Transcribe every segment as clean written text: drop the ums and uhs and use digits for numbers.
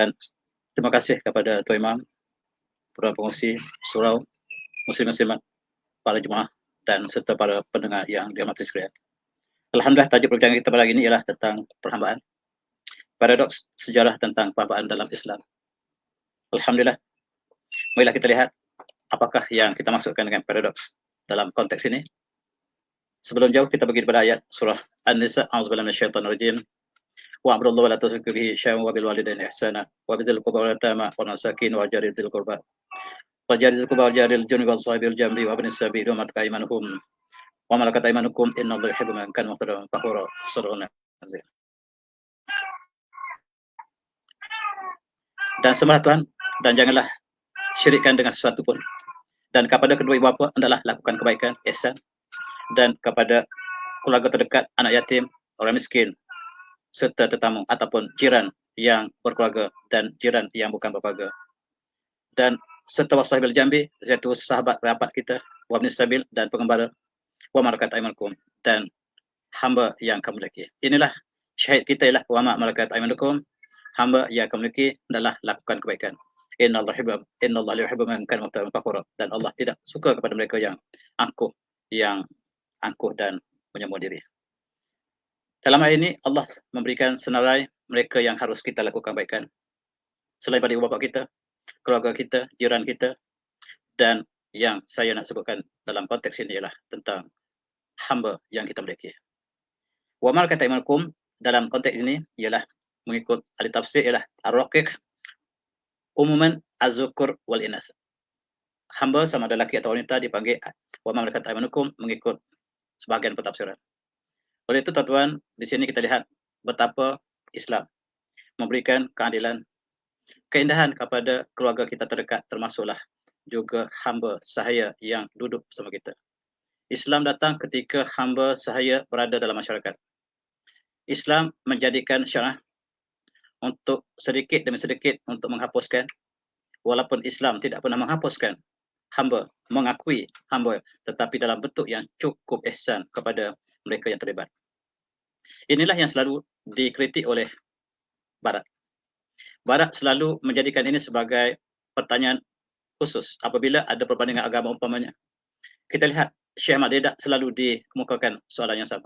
Dan terima kasih kepada Tuan Imam, para pengurusi surau, muslim-muslimat, para jemaah dan serta para pendengar yang dirahmati sekalian. Alhamdulillah, tajuk perbincangan kita pada hari ini ialah tentang perhambaan. Paradoks sejarah tentang perhambaan dalam Islam. Alhamdulillah, marilah kita lihat apakah yang kita maksudkan dengan paradoks dalam konteks ini. Sebelum jauh kita pergi kepada ayat surah An-Nisa, a'udzubillahi minasyaitonirrajim. Wa'budullaha wa la tusyriku bihi syai'an wa bil walidaini ihsana wa bidzil qurba wal yatama wal masakin wa jari dzil qurba wa jari dzil qurba wa jari al junubi was sahibil jambi wa ibnis sabil wa malakat aymanuhum wa malakat aymanukum innallaha yuhibbu man kana muqtadan fakhura. Surah An-Nisa. Dan sembah Tuhan dan janganlah syirikkan dengan sesuatu pun. Dan kepada kedua ibu bapa hendaklah lakukan kebaikan, ihsan, dan kepada keluarga terdekat, anak yatim, orang miskin, serta tetamu ataupun jiran yang berkeluarga dan jiran yang bukan berkeluarga. Dan serta wasahibil jambi, iaitu sahabat rapat kita, wabnis sabil dan pengembara, wa malakat aymanukum, dan hamba yang kamu miliki. Inilah syahid kita ialah wa malakat aymanukum, hamba yang kamu miliki adalah lakukan kebaikan. Innallaha yuhibbu man kana mukhtalan fakhura, dan Allah tidak suka kepada mereka yang angkuh dan menyombong diri. Dalam ayat ini Allah memberikan senarai mereka yang harus kita lakukan kebaikan. Selain pada ibu bapa kita, keluarga kita, jiran kita, dan yang saya nak sebutkan dalam konteks ini ialah tentang hamba yang kita miliki. Wa malakat aymanukum dalam konteks ini ialah mengikut ahli tafsir ialah ar-raqiq, umuman az-zukur wal inas. Hamba sama ada lelaki atau wanita dipanggil wa malakat aymanukum mengikut sebahagian pentafsiran. Oleh itu tuan-tuan, di sini kita lihat betapa Islam memberikan keadilan, keindahan kepada keluarga kita terdekat, termasuklah juga hamba sahaya yang duduk bersama kita. Islam datang ketika hamba sahaya berada dalam masyarakat. Islam menjadikan syarah untuk sedikit demi sedikit untuk menghapuskan, walaupun Islam tidak pernah menghapuskan hamba, mengakui hamba, tetapi dalam bentuk yang cukup ihsan kepada mereka yang terlibat. Inilah yang selalu dikritik oleh Barat. Barat selalu menjadikan ini sebagai pertanyaan khusus apabila ada perbandingan agama umpamanya. Kita lihat Syekh Ahmad Deedat selalu dikemukakan soalan yang sama.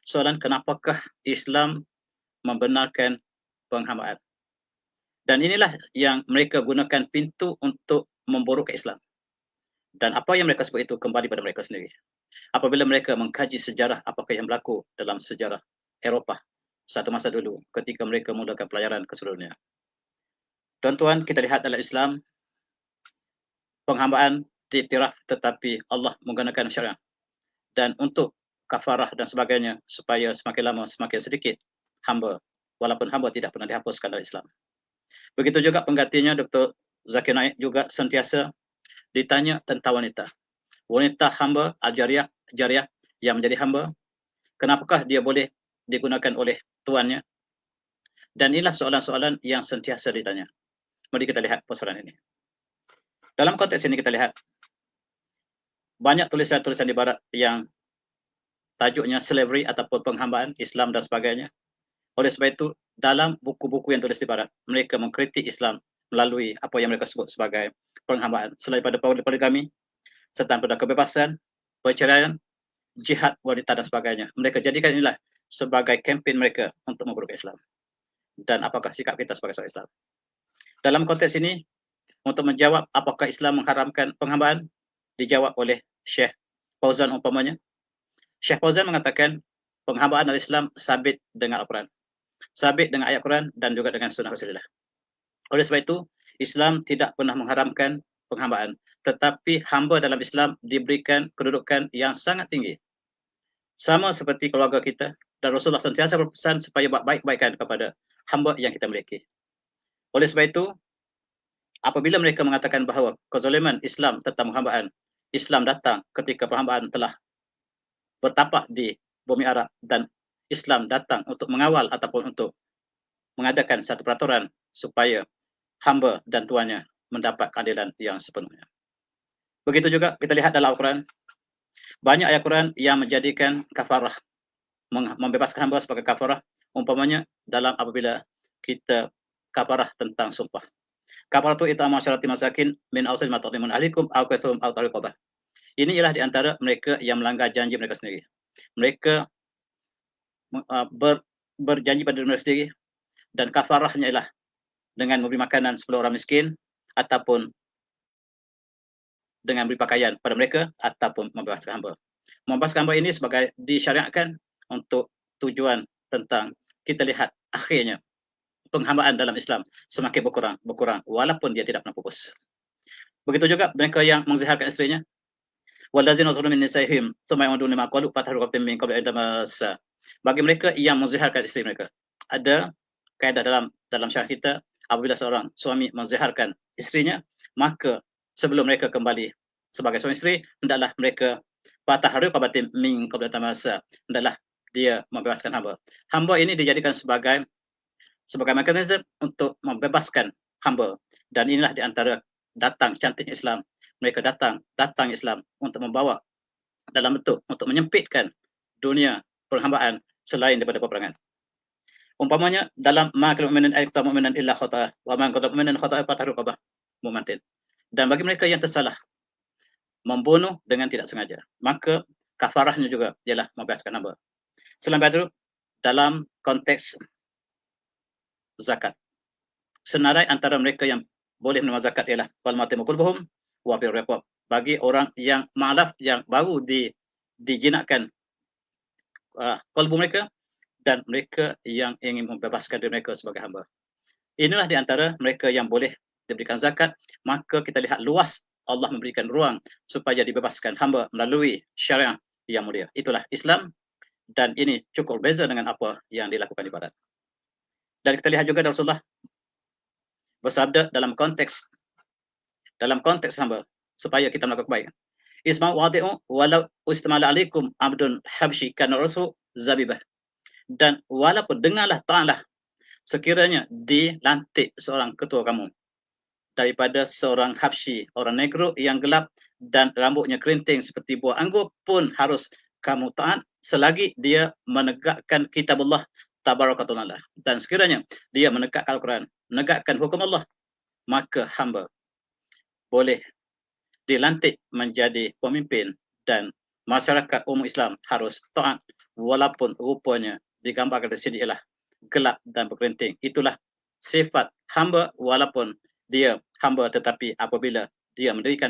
Soalan kenapakah Islam membenarkan penghambaan? Dan inilah yang mereka gunakan pintu untuk memburuk ke Islam. Dan apa yang mereka sebut itu kembali pada mereka sendiri. Apabila mereka mengkaji sejarah apakah yang berlaku dalam sejarah Eropah satu masa dulu ketika mereka mulakan pelayaran ke seluruh dunia. Tuan-tuan, kita lihat dalam Islam penghambaan diiktiraf, tetapi Allah menggunakan syariat. Dan untuk kafarah dan sebagainya supaya semakin lama semakin sedikit hamba, walaupun hamba tidak pernah dihapuskan dari Islam. Begitu juga penggantinya Dr. Zakir Naik juga sentiasa ditanya tentang wanita. Wanita hamba al-jariyah yang menjadi hamba, kenapakah dia boleh digunakan oleh tuannya? Dan inilah soalan-soalan yang sentiasa ditanya. Mari kita lihat persoalan ini. Dalam konteks ini kita lihat banyak tulisan-tulisan di Barat yang tajuknya slavery ataupun penghambaan, Islam dan sebagainya. Oleh sebab itu, dalam buku-buku yang tulis di Barat, mereka mengkritik Islam melalui apa yang mereka sebut sebagai penghambaan. Selain pada poligami, serta pada kebebasan, perceraian, jihad wanita dan sebagainya. Mereka jadikan inilah sebagai kempen mereka untuk memburuk Islam. Dan apakah sikap kita sebagai seorang Islam? Dalam konteks ini, untuk menjawab apakah Islam mengharamkan penghambaan, dijawab oleh Syekh Fauzan umpamanya. Syekh Fauzan mengatakan penghambaan dalam Islam sabit dengan Al-Quran, sabit dengan ayat Quran dan juga dengan sunnah Rasulullah. Oleh sebab itu, Islam tidak pernah mengharamkan penghambaan, tetapi hamba dalam Islam diberikan kedudukan yang sangat tinggi. Sama seperti keluarga kita, dan Rasulullah sentiasa berpesan supaya buat baik-baikan kepada hamba yang kita miliki. Oleh sebab itu, apabila mereka mengatakan bahawa kezaliman Islam tentang penghambaan, Islam datang ketika penghambaan telah bertapak di bumi Arab dan Islam datang untuk mengawal ataupun untuk mengadakan satu peraturan supaya hamba dan tuannya mendapat keadilan yang sepenuhnya. Begitu juga kita lihat dalam Al-Quran, banyak ayat Quran yang menjadikan kafarah, membebaskan hamba sebagai kafarah, umpamanya dalam apabila kita kafarah tentang sumpah. Kafaratu it'amu asyarati masakin min awsal ma taqdimun ahlikum aw kasum aw tariqabah. Ini ialah di antara mereka yang melanggar janji mereka sendiri. Mereka berjanji pada diri mereka sendiri, dan kafarahnya ialah dengan memberi makanan 10 orang miskin, ataupun dengan beri pakaian pada mereka, ataupun membebaskan hamba. Membebaskan hamba ini sebagai disyariatkan untuk tujuan tentang kita lihat akhirnya penghambaan dalam Islam semakin berkurang walaupun dia tidak pernah pupus. Begitu juga mereka yang mengziharkan istrinya. Wallazina zalamu min nisaihim tsumma yauduna ma qalu fatahru raqabatin min qabli an tamassa. Bagi mereka yang mengziharkan istri mereka, ada kaedah dalam syariat kita, apabila seorang suami mengziharkan istrinya, maka sebelum mereka kembali sebagai suami istri, hendaklah mereka fatahru raqabatin min qabli an tamassa, hendaklah dia membebaskan hamba. Hamba ini dijadikan sebagai mekanisme untuk membebaskan hamba, dan inilah di antara datang cantik Islam. Mereka datang Islam untuk membawa dalam bentuk untuk menyempitkan dunia perhambaan selain daripada peperangan. Umpamanya dalam ma'al mu'minin ayat mu'minan illa khata'a wa man qadara mu'minan khata'a fatahru raqabah mu'minatin. Dan bagi mereka yang tersalah membunuh dengan tidak sengaja, maka kafarahnya juga ialah membebaskan hamba. Selain itu, dalam konteks zakat, senarai antara mereka yang boleh menerima zakat ialah wal matimu qulbuhum wa fir riqab. Bagi orang yang ma'alaf, yang baru dijinakkan kalbu mereka, dan mereka yang ingin membebaskan diri mereka sebagai hamba. Inilah di antara mereka yang boleh diberikan zakat. Maka kita lihat luas Allah memberikan ruang supaya dibebaskan hamba melalui syariah yang mulia. Itulah Islam, dan ini cukup berbeza dengan apa yang dilakukan di barat. Dan kita lihat juga Rasulullah bersabda dalam konteks hamba supaya kita melakukan kebaikan. Isma'u wadi'u walau ustamala alaikum abdun habsyi kana rasul zabibah. Dan walaupun dengarlah, ta'ala, sekiranya dilantik seorang ketua kamu daripada seorang Habsyi, orang negro yang gelap dan rambutnya kerinting seperti buah anggur, pun harus kamu taat selagi dia menegakkan kitabullah tabarakatullah. Dan sekiranya dia menegakkan Al-Quran, menegakkan hukum Allah, maka hamba boleh dilantik menjadi pemimpin, dan masyarakat umum Islam harus taat walaupun rupanya digambarkan di sini ialah gelap dan berkerinting. Itulah sifat hamba, walaupun dia hamba, tetapi apabila dia mendirikan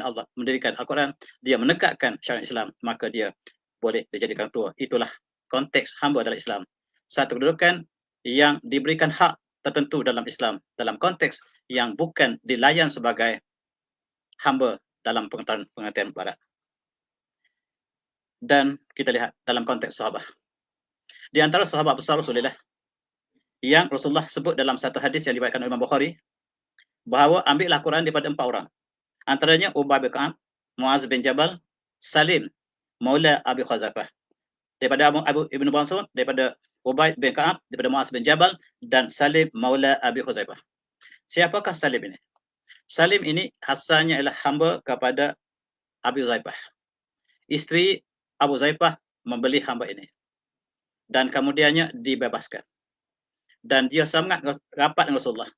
Al-Quran, dia menegakkan syariat Islam, maka dia boleh dijadikan ketua. Itulah konteks hamba dalam Islam. Satu kedudukan yang diberikan hak tertentu dalam Islam, dalam konteks yang bukan dilayan sebagai hamba dalam pengertian barat. Dan kita lihat dalam konteks sahabat. Di antara sahabat besar Rasulullah yang Rasulullah sebut dalam satu hadis yang diriwayatkan oleh Imam Bukhari, bahawa ambillah Quran daripada 4 orang. Antaranya Ubay bin Ka'ab, Muaz bin Jabal, Salim Maula Abi Khazafah. Daripada Abu Ibn Mas'ud, daripada Ubay bin Ka'ab, daripada Muaz bin Jabal, dan Salim Maula Abi Khazafah. Siapakah Salim ini? Salim ini asalnya ialah hamba kepada Abi Zaifah. Isteri Abu Zaifah membeli hamba ini, dan kemudiannya dibebaskan. Dan dia sangat rapat dengan Rasulullah,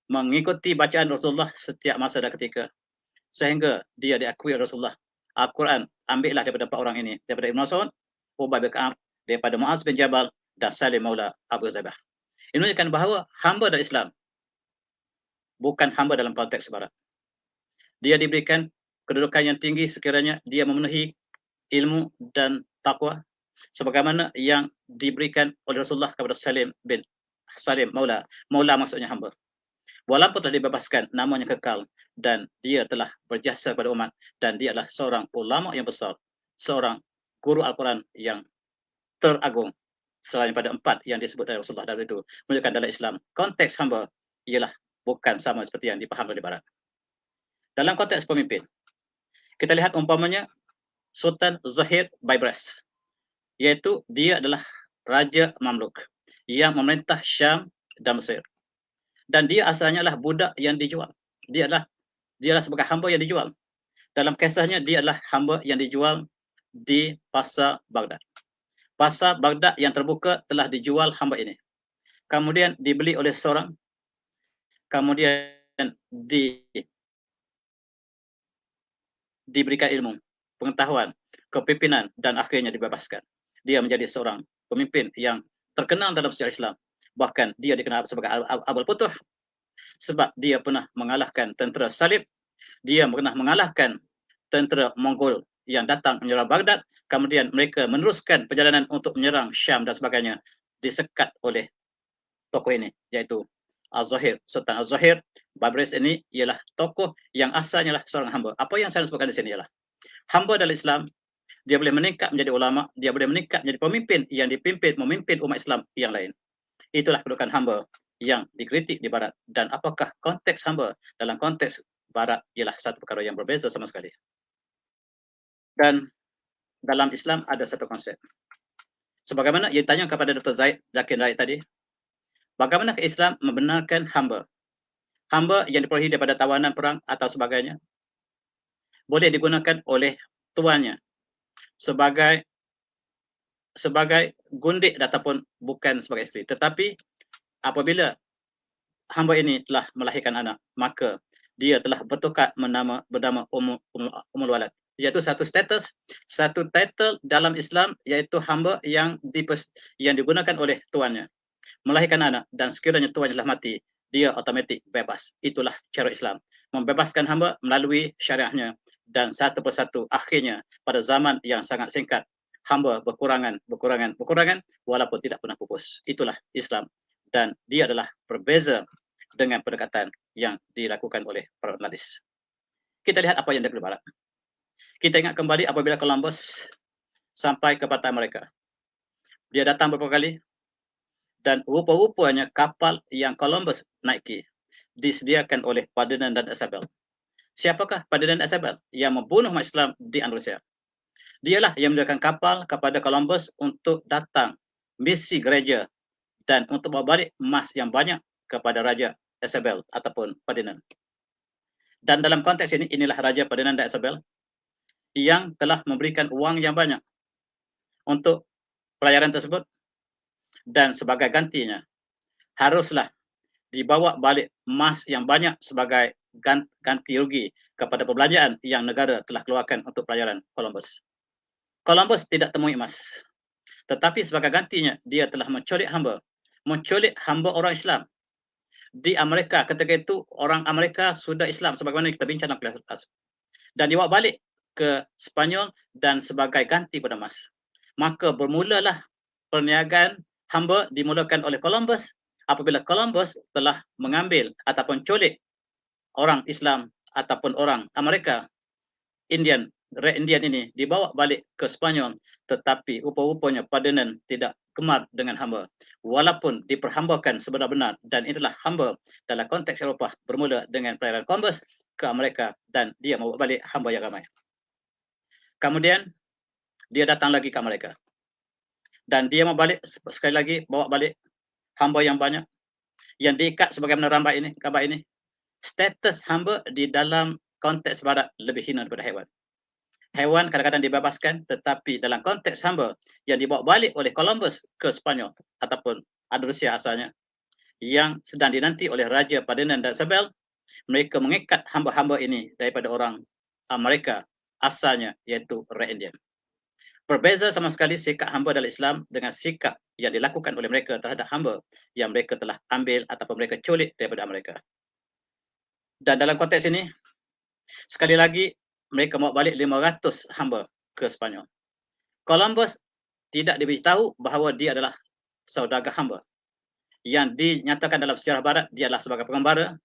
mengikuti bacaan Rasulullah setiap masa dan ketika, sehingga dia diakui Rasulullah. Al-Quran ambillah daripada 4 orang ini, daripada Ibn Mas'ud, Ubay bin Ka'ab, daripada Muaz bin Jabal, dan Salim Maula Abu Zaifah. Ini menunjukkan bahawa hamba dalam Islam bukan hamba dalam konteks barat. Dia diberikan kedudukan yang tinggi sekiranya dia memenuhi ilmu dan takwa, sebagaimana yang diberikan oleh Rasulullah kepada Salim Maula. Maula maksudnya hamba. Walaupun telah dibebaskan, namanya kekal, dan dia telah berjasa kepada umat, dan dia adalah seorang ulama yang besar, seorang guru Al-Quran yang teragung selain pada 4 yang disebut oleh Rasulullah. Dan itu menunjukkan dalam Islam konteks hamba ialah bukan sama seperti yang dipahami di barat. Dalam konteks pemimpin, kita lihat umpamanya Sultan Zahir Baibars, iaitu dia adalah Raja Mamluk yang memerintah Syam dan Mesir. Dan dia asalnya adalah budak yang dijual. Dia adalah sebagai hamba yang dijual. Dalam kisahnya, dia adalah hamba yang dijual di pasar Baghdad. Pasar Baghdad yang terbuka telah dijual hamba ini. Kemudian dibeli oleh seorang, kemudian diberikan ilmu, pengetahuan, kepimpinan, dan akhirnya dibebaskan. Dia menjadi seorang pemimpin yang terkenal dalam sejarah Islam. Bahkan dia dikenal sebagai Abul Futuh sebab dia pernah mengalahkan tentera Salib, dia pernah mengalahkan tentera Mongol yang datang menyerang Baghdad, kemudian mereka meneruskan perjalanan untuk menyerang Syam dan sebagainya, disekat oleh tokoh ini, iaitu Az-Zahir, Sultan Az-Zahir. Babris ini ialah tokoh yang asalnya lah seorang hamba. Apa yang saya sebutkan di sini ialah hamba dalam Islam, dia boleh meningkat menjadi ulama, dia boleh meningkat menjadi pemimpin yang memimpin umat Islam yang lain. Itulah kedudukan hamba yang dikritik di Barat. Dan apakah konteks hamba dalam konteks Barat ialah satu perkara yang berbeza sama sekali. Dan dalam Islam ada satu konsep. Sebagaimana ia tanya kepada Dr. Zakir Naik tadi, bagaimana Islam membenarkan hamba? Hamba yang diperolehi daripada tawanan perang atau sebagainya boleh digunakan oleh tuannya sebagai gundik ataupun bukan sebagai isteri. Tetapi apabila hamba ini telah melahirkan anak, maka dia telah bertukar bernama Ummul Walad. Iaitu satu title dalam Islam, iaitu hamba yang digunakan oleh tuannya. Melahirkan anak dan sekiranya tuannya telah mati, dia otomatik bebas. Itulah cara Islam. Membebaskan hamba melalui syariahnya. Dan satu persatu akhirnya pada zaman yang sangat singkat, hamba berkurangan walaupun tidak pernah pupus. Itulah Islam. Dan dia adalah berbeza dengan pendekatan yang dilakukan oleh para analis. Kita lihat apa yang dari Barat. Kita ingat kembali apabila Columbus sampai ke pantai Amerika. Dia datang beberapa kali dan rupa-rupanya kapal yang Columbus naiki disediakan oleh Ferdinand dan Isabel. Siapakah Ferdinand dan Isabel yang membunuh umat Islam di Andalusia? Dialah yang menyediakan kapal kepada Columbus untuk datang misi gereja dan untuk bawa balik emas yang banyak kepada Raja Isabel ataupun Ferdinand. Dan dalam konteks ini, inilah Raja Ferdinand dan Isabel yang telah memberikan uang yang banyak untuk pelayaran tersebut, dan sebagai gantinya haruslah dibawa balik emas yang banyak sebagai ganti rugi kepada perbelanjaan yang negara telah keluarkan untuk pelayaran Columbus. Columbus tidak temui emas, tetapi sebagai gantinya dia telah menculik hamba orang Islam. Di Amerika ketika itu orang Amerika sudah Islam sebagaimana kita bincang dalam kelas atas, dan dibawa balik ke Spanyol dan sebagai ganti pada emas. Maka bermulalah perniagaan hamba dimulakan oleh Columbus apabila Columbus telah mengambil ataupun culik orang Islam ataupun orang Amerika, Red Indian ini dibawa balik ke Spanyol, tetapi rupa-rupanya Ferdinand tidak gemar dengan hamba walaupun diperhambakan sebenar-benar, dan itulah hamba dalam konteks Eropah bermula dengan pelayaran Columbus ke Amerika dan dia membawa balik hamba yang ramai. Kemudian dia datang lagi ke Amerika dan dia mau balik sekali lagi, bawa balik hamba yang banyak yang diikat sebagaimana gambar ini. Status hamba di dalam konteks Barat lebih hina daripada hewan. Hewan kadang-kadang dibebaskan, tetapi dalam konteks hamba yang dibawa balik oleh Columbus ke Spanyol ataupun Andalusia asalnya, yang sedang dinanti oleh Raja Ferdinand dan Isabel, mereka mengikat hamba-hamba ini daripada orang Amerika asalnya, iaitu Red Indian. Berbeza sama sekali sikap hamba dalam Islam dengan sikap yang dilakukan oleh mereka terhadap hamba yang mereka telah ambil ataupun mereka culik daripada Amerika. Dan dalam konteks ini, sekali lagi, mereka bawa balik 500 hamba ke Spanyol. Columbus tidak diberitahu bahawa dia adalah saudagar hamba. Yang dinyatakan dalam sejarah Barat, dia adalah sebagai pengembara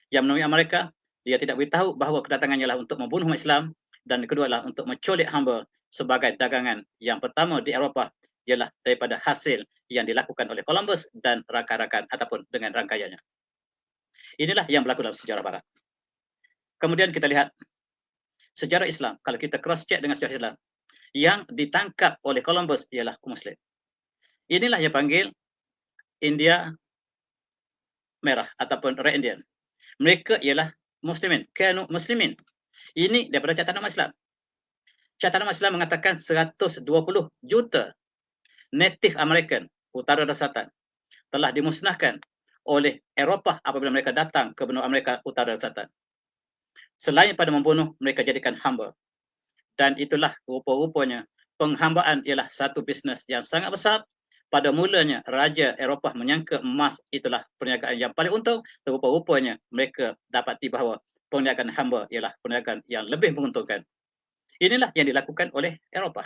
yang menemui Amerika. Dia tidak beritahu bahawa kedatangannya adalah untuk membunuh umat Islam, dan kedua adalah untuk menculik hamba sebagai dagangan. Yang pertama di Eropah ialah daripada hasil yang dilakukan oleh Columbus dan rakan-rakan ataupun dengan rangkaiannya. Inilah yang berlaku dalam sejarah Barat. Kemudian kita lihat sejarah Islam. Kalau kita cross check dengan sejarah Islam, yang ditangkap oleh Columbus ialah Muslim. Inilah yang panggil India Merah ataupun Red Indian. Mereka ialah Muslimin, kanu Muslimin. Ini daripada catatan umat Islam. Catatan umat Islam mengatakan 120 juta Native American utara dan selatan telah dimusnahkan oleh Eropah apabila mereka datang ke benua Amerika Utara dan Selatan. Selain pada membunuh, mereka jadikan hamba. Dan itulah rupa-rupanya penghambaan ialah satu bisnes yang sangat besar. Pada mulanya Raja Eropah menyangka emas itulah perniagaan yang paling untung. Rupa-rupanya mereka dapati bahawa perniagaan hamba ialah perniagaan yang lebih menguntungkan. Inilah yang dilakukan oleh Eropah.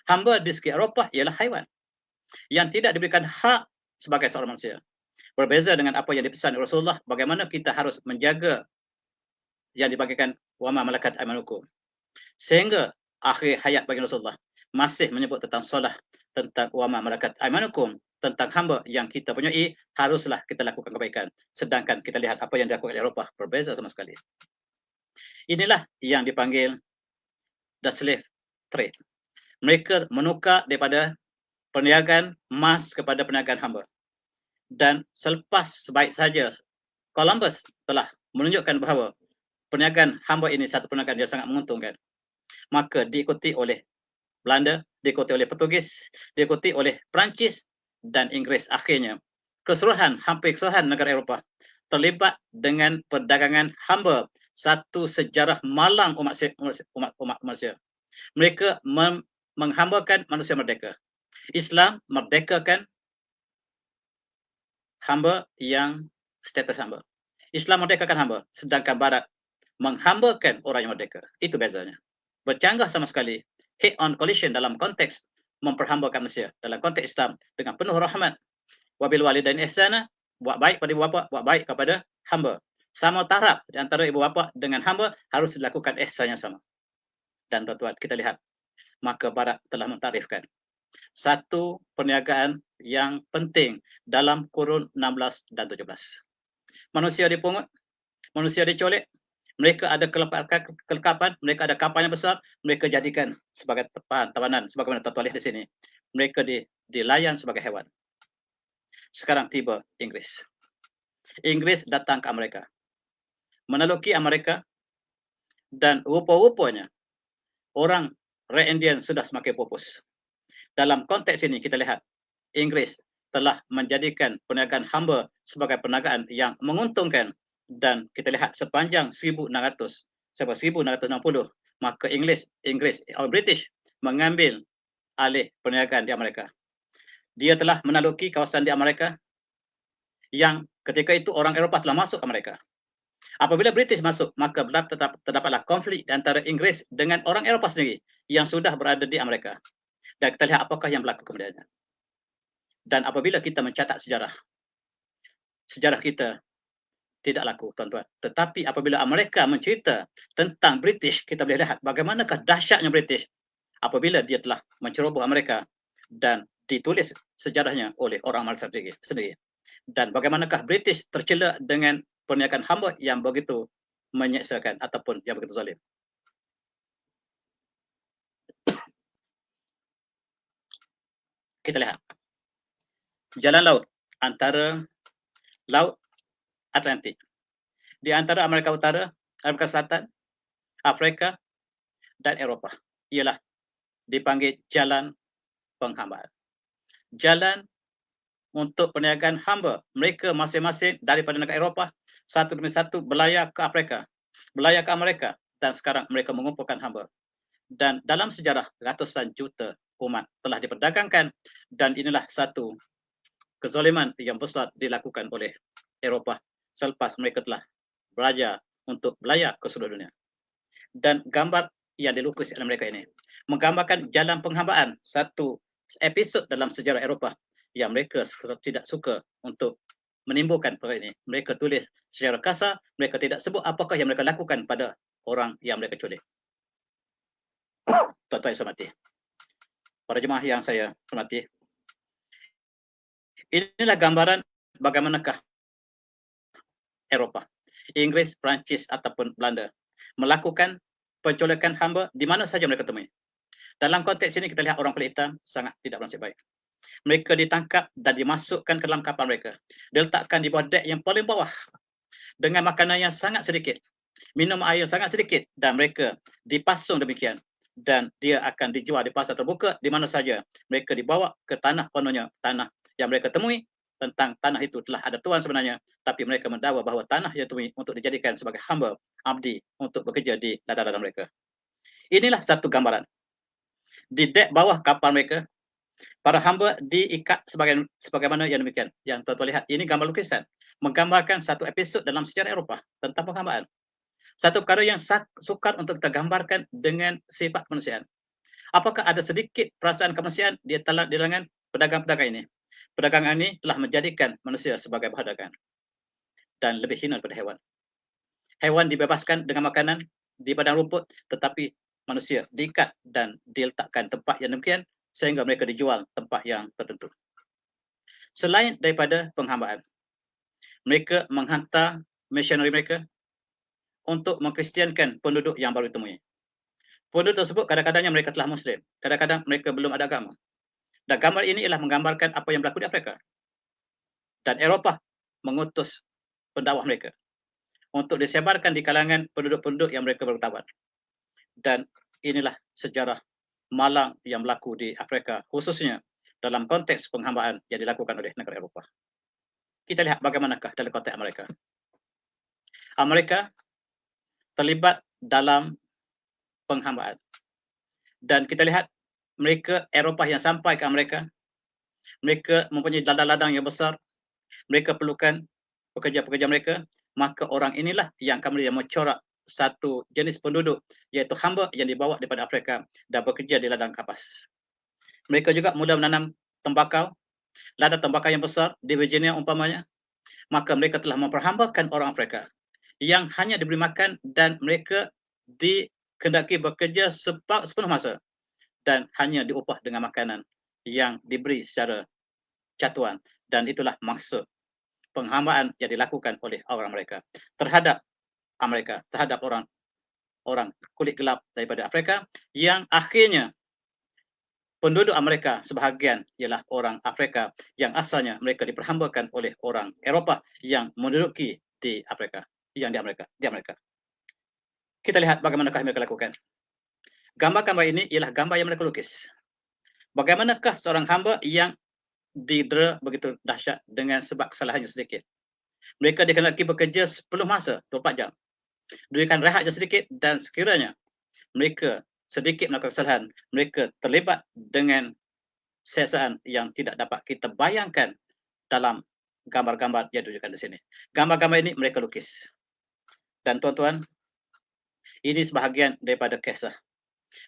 Hamba di segi Eropah ialah haiwan yang tidak diberikan hak sebagai seorang manusia. Berbeza dengan apa yang dipesan Rasulullah, bagaimana kita harus menjaga yang dibagikan wama malakat aimanukum. Sehingga akhir hayat bagi Rasulullah masih menyebut tentang solah, tentang wama malakat aimanukum, tentang hamba yang kita punyai, haruslah kita lakukan kebaikan. Sedangkan kita lihat apa yang dilakukan oleh Eropah, berbeza sama sekali. Inilah yang dipanggil the slave trade. Mereka menukar daripada perniagaan emas kepada perniagaan hamba. Dan selepas sebaik saja Columbus telah menunjukkan bahawa perniagaan hamba ini satu perniagaan yang sangat menguntungkan, maka diikuti oleh Belanda, diikuti oleh Portugis, diikuti oleh Perancis dan Inggeris. Akhirnya hampir keseluruhan negara Eropah terlibat dengan perdagangan hamba, satu sejarah malang umat manusia. Mereka menghambakan manusia merdeka. Islam merdekakan hamba yang status hamba. Islam merdekakan hamba, sedangkan Barat menghambakan orang yang merdeka. Itu bezanya. Bercanggah sama sekali. Head-on collision dalam konteks memperhambakan manusia. Dalam konteks Islam dengan penuh rahmat. Wabil walidain ihsana, buat baik pada ibu bapa, buat baik kepada hamba. Sama taraf di antara ibu bapa dengan hamba harus dilakukan ihsan yang sama. Dan tuan-tuan, kita lihat, maka Barat telah mentarifkan satu perniagaan yang penting dalam kurun 16 dan 17. Manusia dipungut, manusia dicolek, mereka ada kelekapan, mereka ada kapal yang besar, mereka jadikan sebagai tawanan, sebagaimana tertulis di sini. Mereka dilayan sebagai hewan. Sekarang tiba Inggris. Inggris datang ke Amerika, menaluki Amerika, dan rupa-rupanya orang Red Indian sudah semakin pupus. Dalam konteks ini kita lihat Inggris telah menjadikan perniagaan hamba sebagai perniagaan yang menguntungkan, dan kita lihat sepanjang 1600 sampai 1660 maka Inggris atau British mengambil alih perniagaan di Amerika. Dia telah menaluki kawasan di Amerika yang ketika itu orang Eropah telah masuk ke Amerika. Apabila British masuk, maka terdapatlah konflik antara Inggris dengan orang Eropah sendiri yang sudah berada di Amerika. Dan kita lihat apakah yang berlaku kemudiannya. Dan apabila kita mencatat sejarah kita tidak laku, tuan-tuan. Tetapi apabila Amerika mencerita tentang British, kita boleh lihat bagaimanakah dahsyatnya British apabila dia telah menceroboh Amerika dan ditulis sejarahnya oleh orang Amerika sendiri. Dan bagaimanakah British tercela dengan perniagaan hamba yang begitu menyeksakan ataupun yang begitu zalim. Kita lihat jalan laut antara Laut Atlantik di antara Amerika Utara, Amerika Selatan, Afrika dan Eropah ialah dipanggil jalan penghambaan. Jalan untuk perniagaan hamba. Mereka masing-masing daripada negara Eropah satu demi satu berlayar ke Afrika, berlayar ke Amerika, dan sekarang mereka mengumpulkan hamba. Dan dalam sejarah ratusan juta umat telah diperdagangkan, dan inilah satu kezaliman yang besar dilakukan oleh Eropah selepas mereka telah belajar untuk berlayar ke seluruh dunia. Dan gambar yang dilukis oleh mereka ini menggambarkan jalan penghambaan, satu episod dalam sejarah Eropah yang mereka tidak suka untuk menimbulkan perkara ini. Mereka tulis secara kasar, mereka tidak sebut apakah yang mereka lakukan pada orang yang mereka culik. Tuan-tuan yang saya hormati, para jemaah yang saya hormati, inilah gambaran bagaimanakah Eropah, Inggris, Perancis ataupun Belanda melakukan penculikan hamba di mana saja mereka temui. Dalam konteks ini kita lihat orang kulit hitam sangat tidak bernasib baik. Mereka ditangkap dan dimasukkan ke dalam kapal mereka. Diletakkan di bawah dek yang paling bawah dengan makanan yang sangat sedikit, minum air sangat sedikit, dan mereka dipasung demikian. Dan dia akan dijual di pasar terbuka di mana saja. Mereka dibawa ke tanah kononnya, tanah yang mereka temui tentang tanah itu telah ada tuan sebenarnya, tapi mereka mendakwa bahawa tanah yang ditemui untuk dijadikan sebagai hamba abdi untuk bekerja di ladang-ladang mereka. Inilah satu gambaran. Di dek bawah kapal mereka, para hamba diikat sebagaimana yang demikian. Yang tuan-tuan lihat, ini gambar lukisan menggambarkan satu episod dalam sejarah Eropah tentang penghambaan. Satu perkara yang sukar untuk kita gambarkan dengan sifat kemanusiaan. Apakah ada sedikit perasaan kemanusiaan di kalangan pedagang-pedagang ini? Pedagang ini telah menjadikan manusia sebagai bahan dagangan dan lebih hina daripada hewan. Hewan dibebaskan dengan makanan di padang rumput, tetapi manusia diikat dan diletakkan tempat yang demikian sehingga mereka dijual tempat yang tertentu. Selain daripada penghambaan, mereka menghantar misionari mereka untuk mengkristiankan penduduk yang baru ditemui. Penduduk tersebut kadang-kadangnya mereka telah Muslim, kadang-kadang mereka belum ada agama. Dan gambar ini ialah menggambarkan apa yang berlaku di Afrika. Dan Eropah mengutus pendakwah mereka untuk disebarkan di kalangan penduduk-penduduk yang mereka bertawan. Dan inilah sejarah malang yang berlaku di Afrika, khususnya dalam konteks penghambaan yang dilakukan oleh negara Eropah. Kita lihat bagaimanakah dalam konteks Amerika. Amerika terlibat dalam penghambaan. Dan kita lihat mereka Eropah yang sampai ke Amerika, mereka mempunyai ladang-ladang yang besar, mereka perlukan pekerja-pekerja mereka, maka orang inilah yang kemudian mencorak satu jenis penduduk, iaitu hamba yang dibawa daripada Afrika dan bekerja di ladang kapas. Mereka juga mula menanam tembakau, ladang tembakau yang besar di Virginia umpamanya, maka mereka telah memperhambakan orang Afrika yang hanya diberi makan dan mereka dikehendaki bekerja sepenuh masa dan hanya diupah dengan makanan yang diberi secara catuan. Dan itulah maksud penghambaan yang dilakukan oleh orang mereka terhadap Amerika, terhadap orang kulit gelap daripada Afrika, yang akhirnya penduduk Amerika sebahagian ialah orang Afrika yang asalnya mereka diperhambakan oleh orang Eropah yang menduduki di Afrika, yang di Amerika. Kita lihat bagaimanakah mereka lakukan. Gambar-gambar ini ialah gambar yang mereka lukis. Bagaimanakah seorang hamba yang didera begitu dahsyat dengan sebab kesalahannya sedikit. Mereka dikehendaki bekerja sepenuh masa, 24 jam. Diberikan rehat sedikit dan sekiranya mereka sedikit melakukan kesalahan, mereka terlibat dengan siasaan yang tidak dapat kita bayangkan dalam gambar-gambar yang ditunjukkan di sini. Gambar-gambar ini mereka lukis. Dan tuan-tuan, ini sebahagian daripada kisah.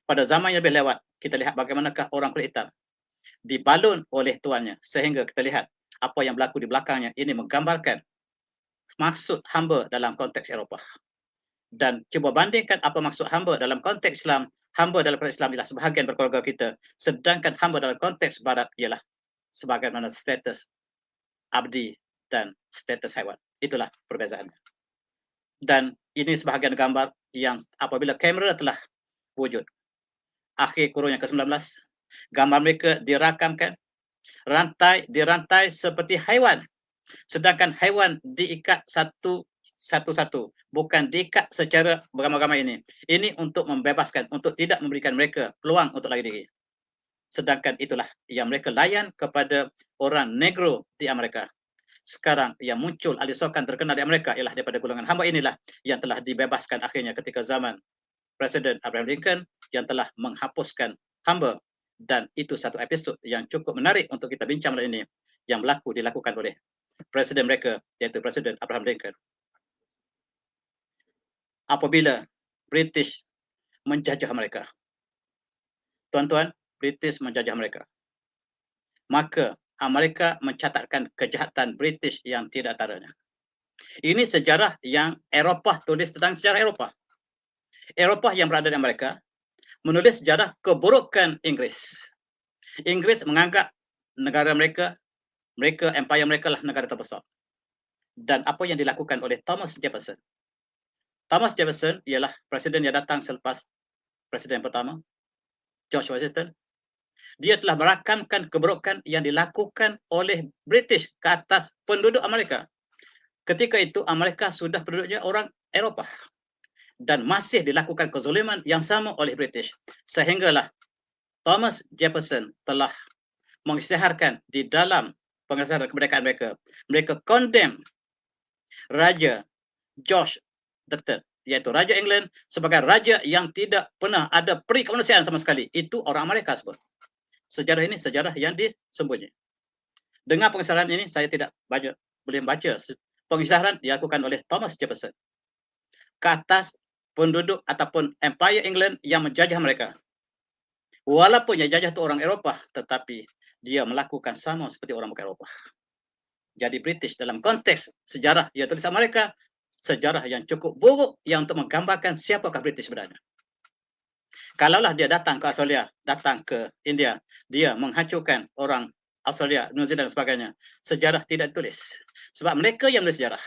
Pada zaman yang lebih lewat, kita lihat bagaimanakah orang kulit hitam dibalun oleh tuannya, sehingga kita lihat apa yang berlaku di belakangnya. Ini menggambarkan maksud hamba dalam konteks Eropah. Dan cuba bandingkan apa maksud hamba dalam konteks Islam. Hamba dalam konteks Islam ialah sebahagian berkeluarga kita, sedangkan hamba dalam konteks Barat ialah sebagaimana status abdi dan status haiwan. Itulah perbezaannya. Dan ini sebahagian gambar yang apabila kamera telah wujud akhir kurun yang ke-19, gambar mereka dirakamkan, dirantai seperti haiwan, sedangkan haiwan diikat satu-satu, bukan diikat secara beramai-ramai ini. Ini untuk membebaskan, untuk tidak memberikan mereka peluang untuk lari diri. Sedangkan itulah yang mereka layan kepada orang negro di Amerika. Sekarang yang muncul alisokan terkenal di Amerika ialah daripada golongan hamba inilah yang telah dibebaskan akhirnya ketika zaman Presiden Abraham Lincoln yang telah menghapuskan hamba. Dan itu satu episod yang cukup menarik untuk kita bincang malam ini, yang dilakukan oleh presiden mereka, iaitu Presiden Abraham Lincoln. Apabila British menjajah mereka, tuan-tuan, British menjajah mereka, maka Amerika mencatatkan kejahatan British yang tidak taranya. Ini sejarah yang Eropah tulis tentang sejarah Eropah. Eropah yang berada di Amerika menulis sejarah keburukan Inggris. Inggris menganggap negara mereka, empire mereka lah negara terbesar. Dan apa yang dilakukan oleh Thomas Jefferson. Thomas Jefferson ialah presiden yang datang selepas presiden pertama, George Washington. Dia telah merakamkan keburukan yang dilakukan oleh British ke atas penduduk Amerika. Ketika itu Amerika sudah penduduknya orang Eropah. Dan masih dilakukan kezaliman yang sama oleh British. Sehinggalah Thomas Jefferson telah mengisytiharkan di dalam pengesahan kemerdekaan mereka. Mereka condemn Raja George III, iaitu Raja England, sebagai raja yang tidak pernah ada peri kemanusiaan sama sekali. Itu orang Amerika sebut. Sejarah ini sejarah yang disembunyi. Dengan pengesahan ini, saya tidak boleh baca pengesahan dilakukan oleh Thomas Jefferson ke atas penduduk ataupun Empire England yang menjajah mereka. Walaupun yang jajah itu orang Eropah, tetapi dia melakukan sama seperti orang bukan Eropah. Jadi British dalam konteks sejarah yang tulis Amerika, sejarah yang cukup buruk yang untuk menggambarkan siapakah British sebenarnya. Kalaulah dia datang ke Australia, datang ke India, dia menghancurkan orang Australia, New Zealand dan sebagainya, sejarah tidak ditulis. Sebab mereka yang menulis sejarah.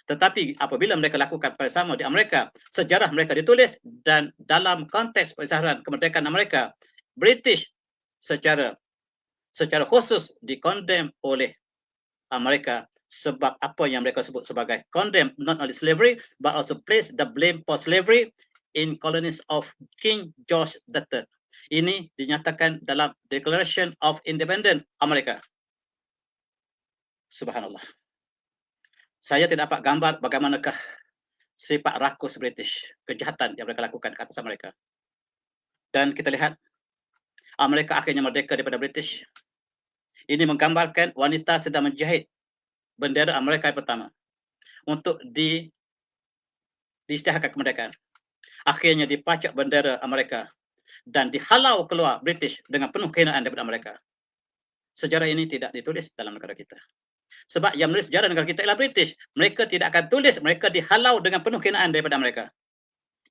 Tetapi apabila mereka lakukan bersama di Amerika, sejarah mereka ditulis, dan dalam konteks pengesahan kemerdekaan Amerika, British secara khusus dikondem oleh Amerika sebab apa yang mereka sebut sebagai condemn not only slavery but also place the blame for slavery in colonies of King George III. Ini dinyatakan dalam Declaration of Independence Amerika. Subhanallah. Saya tidak dapat gambar bagaimanakah sifat rakus British, kejahatan yang mereka lakukan ke atas Amerika. Dan kita lihat Amerika akhirnya merdeka daripada British. Ini menggambarkan wanita sedang menjahit bendera Amerika yang pertama untuk diisytiharkan kemerdekaan. Akhirnya dipacak bendera Amerika dan dihalau keluar British dengan penuh kehinaan daripada Amerika. Sejarah ini tidak ditulis dalam negara kita. Sebab yang menulis sejarah negara kita ialah British. Mereka tidak akan tulis mereka dihalau dengan penuh kehinaan daripada Amerika.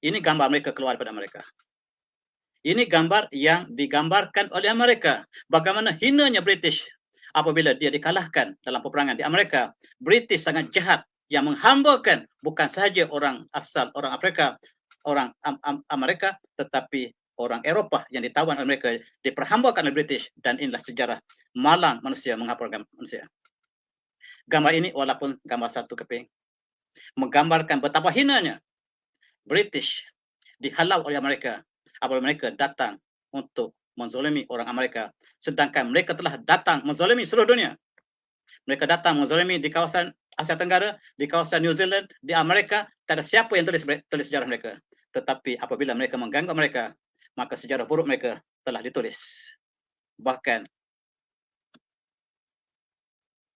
Ini gambar mereka keluar daripada Amerika. Ini gambar yang digambarkan oleh Amerika. Bagaimana hinanya British apabila dia dikalahkan dalam peperangan di Amerika. British sangat jahat yang menghambakan bukan sahaja orang asal orang Afrika, orang Amerika, tetapi orang Eropah yang ditawan oleh mereka, diperhambakan oleh British. Dan inilah sejarah malang manusia menghambakan manusia. Gambar ini walaupun gambar satu keping, menggambarkan betapa hinanya British dihalau oleh Amerika apabila mereka datang untuk menzalimi orang Amerika, sedangkan mereka telah datang menzalimi seluruh dunia. Mereka datang menzalimi di kawasan Asia Tenggara, di kawasan New Zealand, di Amerika. Tak ada siapa yang tulis sejarah mereka. Tetapi apabila mereka mengganggu mereka, maka sejarah buruk mereka telah ditulis. Bahkan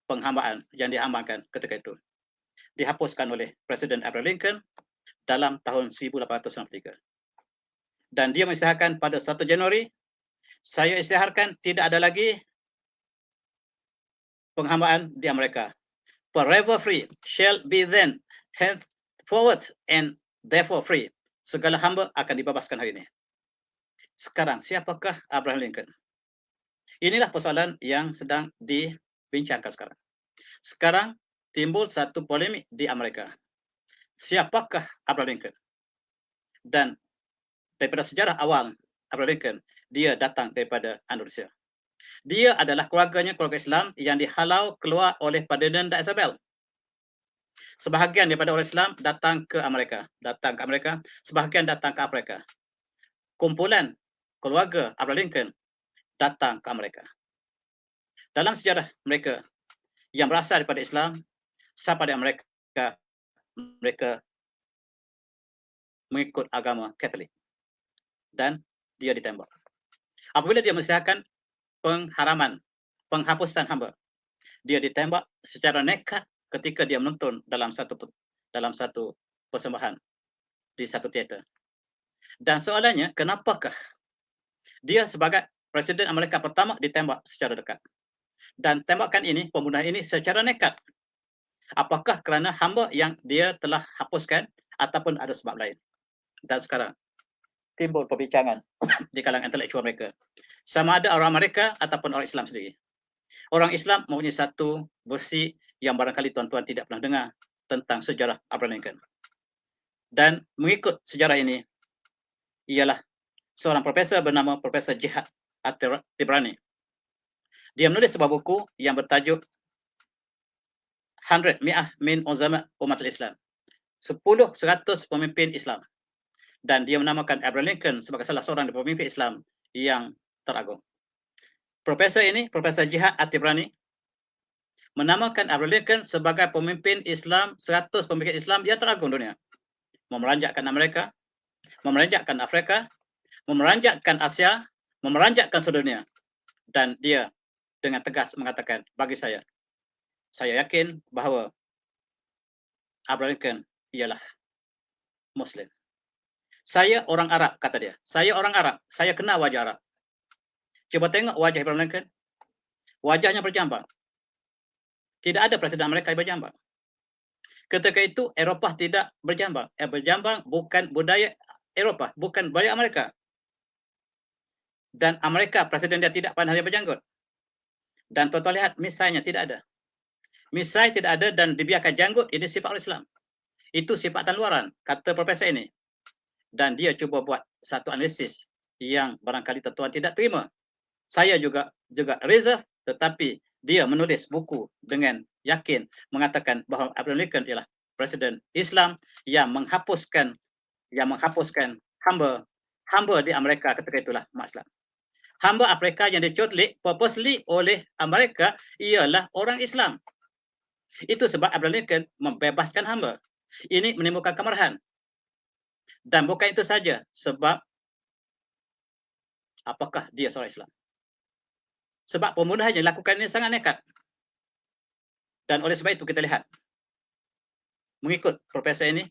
penghambaan yang dihambakan ketika itu dihapuskan oleh Presiden Abraham Lincoln dalam tahun 1893. Dan dia mengisytiharkan pada 1 Januari, saya isytiharkan tidak ada lagi penghambaan di Amerika. Forever free shall be then henceforward and therefore free. Segala hamba akan dibebaskan hari ini. Sekarang siapakah Abraham Lincoln? Inilah persoalan yang sedang dibincangkan sekarang. Sekarang timbul satu polemik di Amerika. Siapakah Abraham Lincoln? Dan daripada sejarah awal Abraham Lincoln, dia datang daripada Andalusia. Dia adalah keluarga Islam yang dihalau keluar oleh Ferdinand dan Isabel. Sebahagian daripada orang Islam datang ke Amerika, sebahagian datang ke Afrika. Kumpulan keluarga Abraham Lincoln datang ke Amerika. Dalam sejarah mereka yang berasal daripada Islam, sampai mereka mengikut agama Katolik. Dan dia ditembak. Apabila dia mengisytiharkan penghapusan hamba, dia ditembak secara nekat ketika dia menonton dalam satu persembahan di satu teater. Dan soalannya, kenapakah dia sebagai Presiden Amerika pertama ditembak secara dekat? Dan tembakan ini, pembunuhan ini secara nekat. Apakah kerana hamba yang dia telah hapuskan ataupun ada sebab lain? Dan sekarang timbul perbincangan di kalangan intelektual mereka. Sama ada orang Amerika ataupun orang Islam sendiri. Orang Islam mempunyai satu versi yang barangkali tuan-tuan tidak pernah dengar tentang sejarah Abraham Lincoln. Dan mengikut sejarah ini, ialah seorang profesor bernama Profesor Jihad At-Tibrani. Dia menulis sebuah buku yang bertajuk 100 min Uzama Umat Islam. 100 pemimpin Islam. Dan dia menamakan Abraham Lincoln sebagai salah seorang dari pemimpin Islam yang teragung. Profesor ini, Profesor Jihad At-Tibrani, menamakan Abraham Lincoln sebagai pemimpin Islam, 100 pemimpin Islam yang teragung dunia. Memeranjakkan Amerika, memeranjakkan Afrika, memeranjakkan Asia, memeranjakkan sedunia. Dan dia dengan tegas mengatakan, bagi saya yakin bahawa Abraham Lincoln ialah Muslim. Saya orang Arab, kata dia. Saya orang Arab, saya kenal wajah Arab. Cuba tengok wajah Abraham Lincoln. Wajahnya berjambang. Tidak ada presiden Amerika yang berjambang. Ketika itu, Eropah tidak berjambang. Berjambang bukan budaya Eropah, bukan budaya Amerika. Dan Amerika, presiden dia tidak pandai berjanggut. Dan tuan-tuan lihat, misainya tidak ada. Misai tidak ada dan dibiarkan janggut, ini sifat Islam. Itu sifat dan luaran, kata profesor ini. Dan dia cuba buat satu analisis yang barangkali tuan-tuan tidak terima. Saya juga reserve, tetapi dia menulis buku dengan yakin mengatakan bahawa Abraham Lincoln ialah presiden Islam yang menghapuskan hamba di Amerika ketika itulah umat Islam. Hamba Afrika yang diculik purposely oleh Amerika ialah orang Islam. Itu sebab Abraham Lincoln membebaskan hamba. Ini menimbulkan kemarahan. Dan bukan itu saja, sebab apakah dia seorang Islam? Sebab pembunuhan yang dilakukan ini sangat nekat. Dan oleh sebab itu kita lihat, mengikut profesor ini,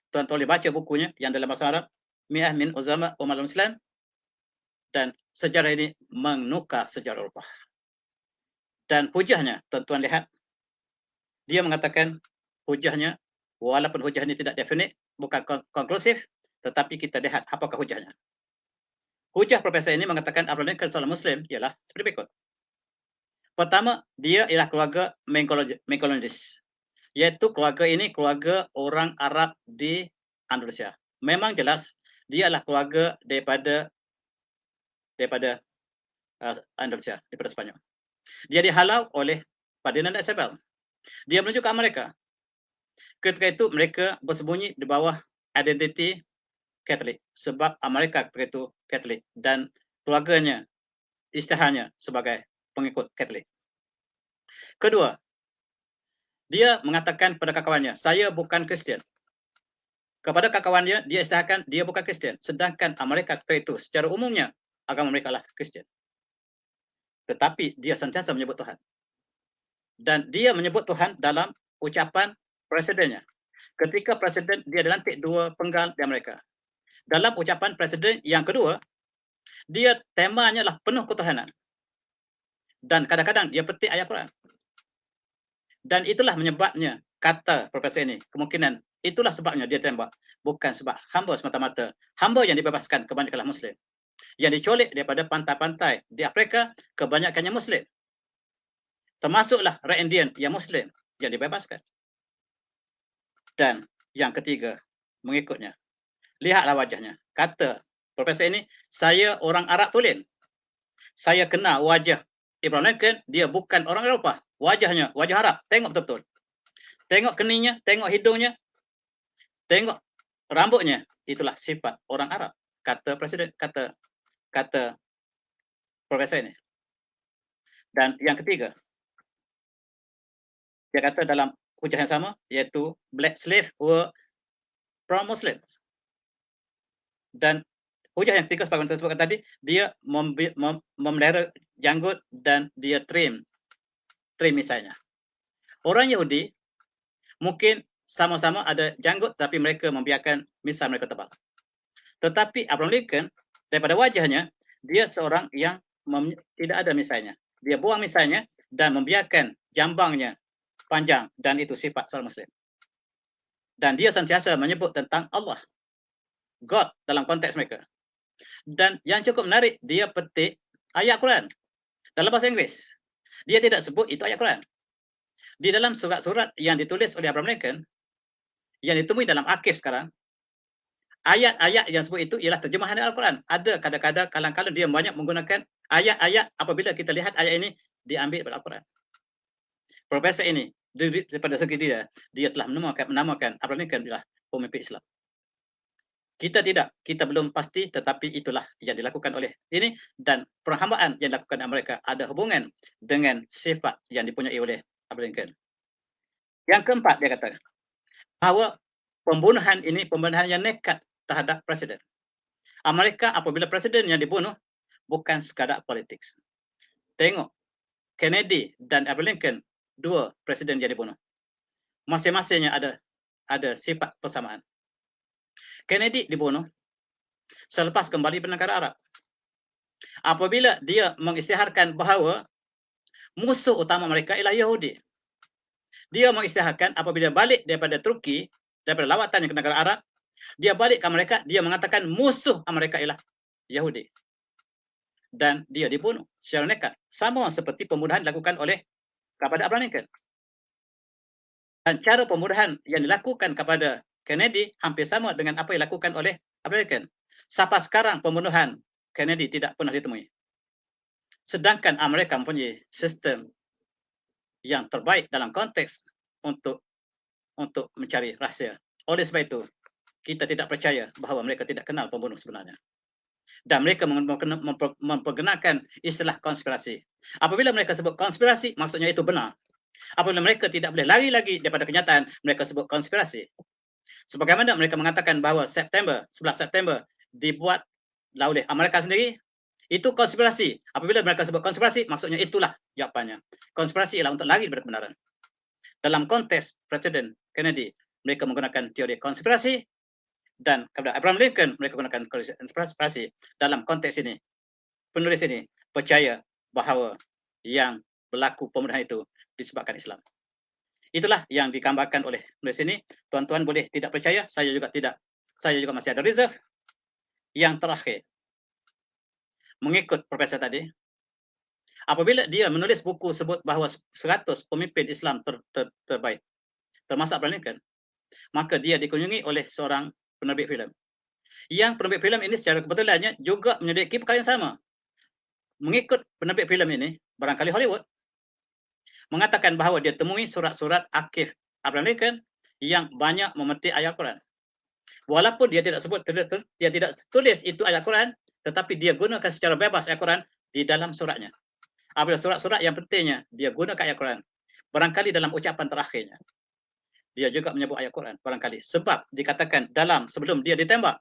tuan-tuan boleh baca bukunya yang dalam bahasa Arab, Mi'ah min Uzama Umal Islam, dan sejarah ini menukar sejarah Eropah. Dan hujahnya, tuan-tuan lihat, dia mengatakan hujahnya, walaupun hujah ini tidak definite, bukan konklusif, tetapi kita lihat apakah hujahnya. Hujah profesor ini mengatakan Abraham Lincoln seorang Muslim ialah seperti berikut. Pertama, dia ialah keluarga Mengkolonis, iaitu keluarga ini keluarga orang Arab di Andalusia. Memang jelas dia adalah keluarga daripada Andalusia, daripada Spanyol. Dia dihalau oleh Ferdinand Isabel. Dia menuju ke Amerika. Ketika itu mereka bersembunyi di bawah identiti Katolik, sebab Amerika ketika itu Katolik dan keluarganya, isytiharnya sebagai pengikut Katolik. Kedua, dia mengatakan pada kawannya, saya bukan Kristian. Kepada kawannya, dia isytiharkan dia bukan Kristian. Sedangkan Amerika ketika itu secara umumnya agama mereka adalah Kristian. Tetapi dia sentiasa menyebut Tuhan. Dan dia menyebut Tuhan dalam ucapan presidennya. Ketika presiden dia dilantik 2 penggal di Amerika. Dalam ucapan presiden yang kedua, dia temanya adalah penuh ketuhanan. Dan kadang-kadang dia petik ayat Quran. Dan itulah menyebabnya, kata profesor ini, kemungkinan itulah sebabnya dia tembak. Bukan sebab hamba semata-mata. Hamba yang dibebaskan kebanyakanlah Muslim. Yang diculik daripada pantai-pantai di Afrika, kebanyakannya Muslim. Termasuklah rakyat Indian yang Muslim yang dibebaskan. Dan yang ketiga, mengikutnya. Lihatlah wajahnya. Kata profesor ini, saya orang Arab tulen. Saya kenal wajah Abraham Lincoln, dia bukan orang Eropah. Wajahnya, wajah Arab. Tengok betul-betul. Tengok keningnya, tengok hidungnya, tengok rambutnya. Itulah sifat orang Arab. Kata presiden, kata profesor ini. Dan yang ketiga, dia kata dalam hujah yang sama, iaitu black slave were from Muslims. Dan hujah yang ketiga seperti yang sebutkan tadi, dia memelihara janggut dan dia trim misalnya. Orang Yahudi mungkin sama-sama ada janggut, tapi mereka membiarkan misai mereka tebal. Tetapi Abraham Lincoln, daripada wajahnya, dia seorang yang tidak ada misainya. Dia buang misainya dan membiarkan jambangnya panjang, dan itu sifat seorang Muslim. Dan dia sentiasa menyebut tentang Allah, God dalam konteks mereka. Dan yang cukup menarik, dia petik ayat Quran dalam bahasa Inggeris. Dia tidak sebut itu ayat Quran. Di dalam surat-surat yang ditulis oleh Abraham Lincoln, yang ditemui dalam arkiv sekarang, ayat-ayat yang sebut itu ialah terjemahan Al-Quran. Ada kadang-kadang kadang-kadang dia banyak menggunakan ayat-ayat apabila kita lihat ayat ini diambil dari Al-Quran. Profesor ini, daripada segi dia telah menamakan Abraham Lincoln adalah pemimpin Islam. Kita tidak, kita belum pasti, tetapi itulah yang dilakukan oleh ini, dan perhambaan yang dilakukan Amerika ada hubungan dengan sifat yang dipunyai oleh Abraham Lincoln. Yang keempat, dia kata bahawa pembunuhan ini pembunuhan yang nekat terhadap presiden. Amerika apabila presiden yang dibunuh bukan sekadar politik. Tengok Kennedy dan Abraham Lincoln, dua presiden yang dibunuh. Masing-masingnya ada sifat persamaan. Kennedy dibunuh selepas kembali dari negara Arab. Apabila dia mengisytiharkan bahawa musuh utama mereka ialah Yahudi. Dia mengisytiharkan apabila balik daripada Turki, daripada lawatannya ke negara Arab, dia balik ke Amerika, dia mengatakan musuh Amerika ialah Yahudi. Dan dia dibunuh secara nekat. Sama seperti pembunuhan dilakukan oleh kepada Abraham Lincoln. Dan cara pembunuhan yang dilakukan kepada Kennedy hampir sama dengan apa yang dilakukan oleh Abraham Lincoln. Sampai sekarang pembunuhan Kennedy tidak pernah ditemui. Sedangkan Amerika mempunyai sistem yang terbaik dalam konteks untuk mencari rahsia. Oleh sebab itu, kita tidak percaya bahawa mereka tidak kenal pembunuh sebenarnya. Dan mereka mempergunakan istilah konspirasi. Apabila mereka sebut konspirasi, maksudnya itu benar. Apabila mereka tidak boleh lari lagi daripada kenyataan, mereka sebut konspirasi. Sebagaimana mereka mengatakan bahawa 11 September dibuat oleh Amerika sendiri, itu konspirasi. Apabila mereka sebut konspirasi, maksudnya itulah jawapannya. Konspirasi ialah untuk lari daripada kebenaran. Dalam konteks Presiden Kennedy, mereka menggunakan teori konspirasi, dan kepada Abraham Lincoln, mereka menggunakan konspirasi. Dalam konteks ini, penulis ini percaya bahawa yang berlaku pembunuhan itu disebabkan Islam. Itulah yang digambarkan oleh penulis ini. Tuan-tuan boleh tidak percaya, saya juga tidak. Saya juga masih ada reserve. Yang terakhir, mengikut profesor tadi, apabila dia menulis buku sebut bahawa 100 pemimpin Islam terbaik, termasuk Abraham Lincoln, maka dia dikunjungi oleh seorang penerbit filem. Yang penerbit filem ini secara kebetulannya juga menyelidiki perkara yang sama. Mengikut penerbit filem ini, barangkali Hollywood, mengatakan bahawa dia temui surat-surat akhir Abraham Lincoln yang banyak memetik ayat Quran. Walaupun dia tidak sebut, dia tidak tulis itu ayat Quran, tetapi dia gunakan secara bebas ayat Quran di dalam suratnya. Apabila surat-surat yang pentingnya, dia gunakan ayat Quran. Barangkali dalam ucapan terakhirnya, dia juga menyebut ayat Quran. Barangkali. Sebab dikatakan sebelum dia ditembak,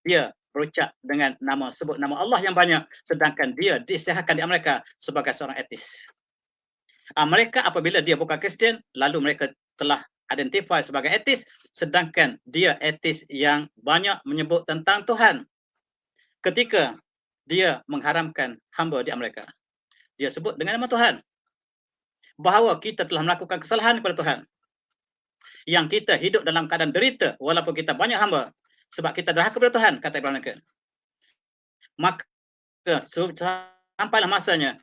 dia berucap dengan sebut nama Allah yang banyak, sedangkan dia diisytiharkan di Amerika sebagai seorang etis. Mereka apabila dia bukan Kristian, lalu mereka telah identify sebagai etis, sedangkan dia etis yang banyak menyebut tentang Tuhan. Ketika dia mengharamkan hamba di Amerika, dia sebut dengan nama Tuhan, bahawa kita telah melakukan kesalahan kepada Tuhan, yang kita hidup dalam keadaan derita walaupun kita banyak hamba, sebab kita derhaka kepada Tuhan, kata Abraham Lincoln. Maka sampailah masanya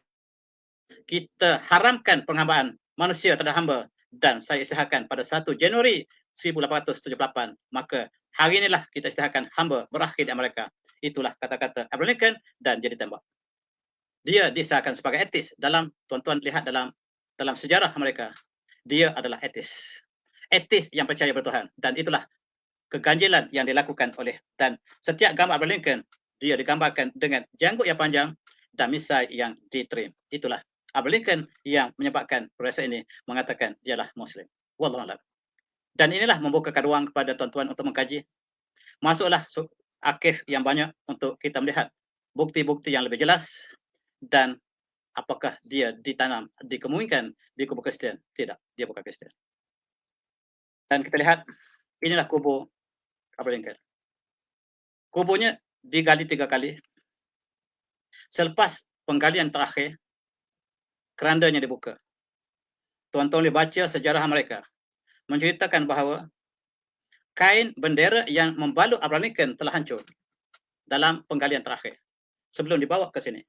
kita haramkan penghambaan manusia terhadap hamba, dan saya isytiharkan pada 1 Januari 1878, maka hari inilah kita isytiharkan hamba berakhir di Amerika. Itulah kata-kata Abraham Lincoln, dan dia ditembak. Dia disahkan sebagai etis. Tuan-tuan lihat dalam sejarah Amerika, dia adalah etis. Etis yang percaya pada Tuhan, dan itulah keganjilan yang dilakukan oleh, dan setiap gambar Abraham Lincoln, dia digambarkan dengan janggut yang panjang dan misai yang ditrim. Itulah Abraham Lincoln yang menyebabkan profesor ini mengatakan dialah Muslim. Wallahu a'lam. Dan inilah membukakan ruang kepada tuan-tuan untuk mengkaji. Masuklah akhir yang banyak untuk kita melihat bukti-bukti yang lebih jelas, dan apakah dia ditanam, dikemukakan di kubu Kristian. Tidak, dia bukan Kristian. Dan kita lihat, inilah kubu Abraham Lincoln. Kubunya digali 3 kali. Selepas penggalian terakhir, kerandanya dibuka. Tuan-tuan boleh baca sejarah mereka, menceritakan bahawa kain bendera yang membalut Abraham Lincoln telah hancur dalam penggalian terakhir sebelum dibawa ke sini,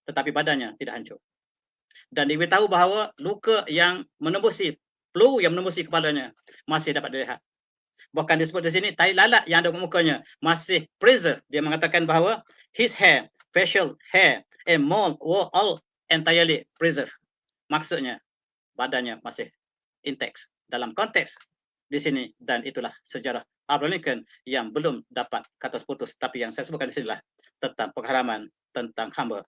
tetapi badannya tidak hancur. Dan diberitahu bahawa luka yang menembusi, peluru yang menembusi kepalanya masih dapat dilihat. Bahkan disebut di sini, tai lalat yang ada di mukanya masih preserve. Dia mengatakan bahawa his hair, facial hair, and mole were all entirely preserved. Maksudnya, badannya masih intact dalam konteks di sini, dan itulah sejarah Abraham Lincoln yang belum dapat kata seputus. Tapi yang saya sebutkan di sini lah tentang pengharaman, tentang hamba.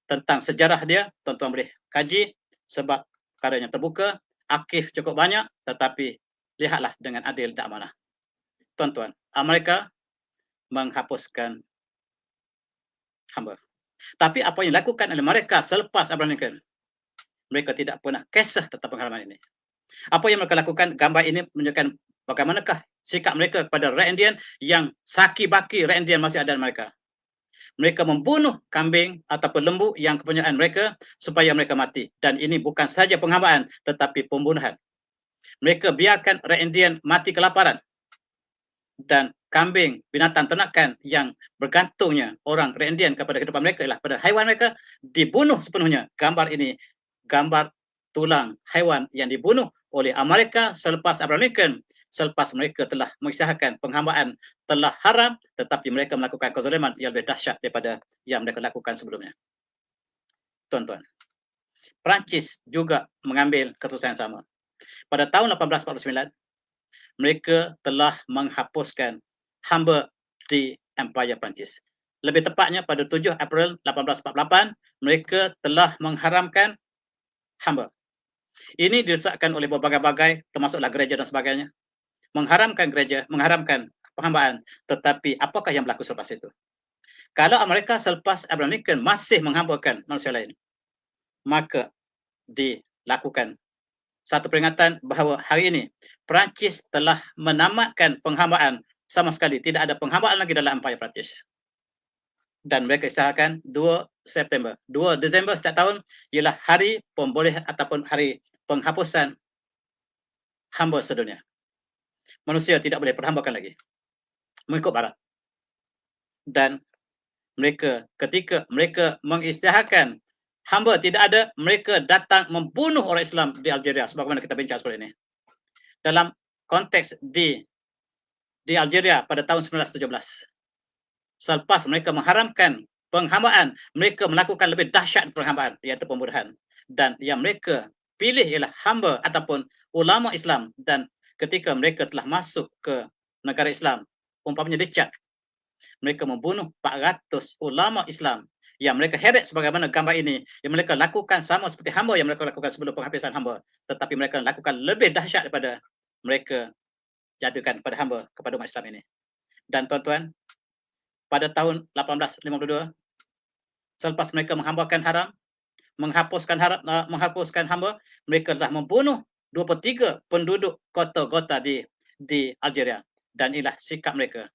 Tentang sejarah dia, tuan-tuan boleh kaji sebab perkaranya terbuka, akif cukup banyak, tetapi lihatlah dengan adil dan amanah. Tuan-tuan, Amerika menghapuskan hamba. Tapi apa yang dilakukan oleh mereka selepas Abraham Lincoln, mereka tidak pernah kisah tentang pengharaman ini. Apa yang mereka lakukan, gambar ini menunjukkan bagaimanakah sikap mereka kepada rakyat Indian yang saki baki rakyat Indian masih ada di mereka. Mereka membunuh kambing ataupun lembu yang kepunyaan mereka supaya mereka mati. Dan ini bukan sahaja penghambaan, tetapi pembunuhan. Mereka biarkan rakyat Indian mati kelaparan. Dan kambing, binatang ternakan yang bergantungnya orang rakyat Indian kepada kehidupan mereka ialah pada haiwan mereka, dibunuh sepenuhnya. Gambar ini, gambar tulang haiwan yang dibunuh oleh Amerika selepas Abraham Lincoln, selepas mereka telah mengisyaratkan penghambaan telah haram, tetapi mereka melakukan kezaliman yang lebih dahsyat daripada yang mereka lakukan sebelumnya. Tuan-tuan, Perancis juga mengambil keputusan yang sama. Pada tahun 1849, mereka telah menghapuskan hamba di Empire Perancis. Lebih tepatnya pada 7 April 1848, mereka telah mengharamkan hamba. Ini disahkan oleh berbagai-bagai, termasuklah gereja dan sebagainya. Mengharamkan gereja, mengharamkan penghambaan. Tetapi apakah yang berlaku selepas itu? Kalau Amerika selepas Abraham Lincoln masih menghambakan manusia lain, maka dilakukan satu peringatan bahawa hari ini Perancis telah menamatkan penghambaan sama sekali. Tidak ada penghambaan lagi dalam Empire Perancis. Dan mereka isytiharkan 2 September, 2 Disember setiap tahun ialah hari pembolehan ataupun hari penghapusan hamba sedunia. Manusia tidak boleh perhambakan lagi mengikut barat. Dan mereka, ketika mereka mengisytiharkan hamba tidak ada, mereka datang membunuh orang Islam di Algeria, sebagaimana kita bincang seperti ini. Dalam konteks di Algeria pada tahun 1917. Selepas mereka mengharamkan penghambaan, mereka melakukan lebih dahsyat penghambaan, iaitu pembunuhan. Dan yang mereka pilih ialah hamba ataupun ulama Islam. Dan ketika mereka telah masuk ke negara Islam, umpamanya di Chad, mereka membunuh 400 ulama Islam yang mereka heret sebagaimana gambar ini, yang mereka lakukan sama seperti hamba yang mereka lakukan sebelum penghabisan hamba, tetapi mereka lakukan lebih dahsyat daripada mereka jadikan pada hamba kepada umat Islam ini. Dan tuan-tuan, pada tahun 1852, selepas mereka menghambakan haram, menghapuskan hamba, mereka telah membunuh 2/3 penduduk kota-kota di Algeria. Dan inilah sikap mereka.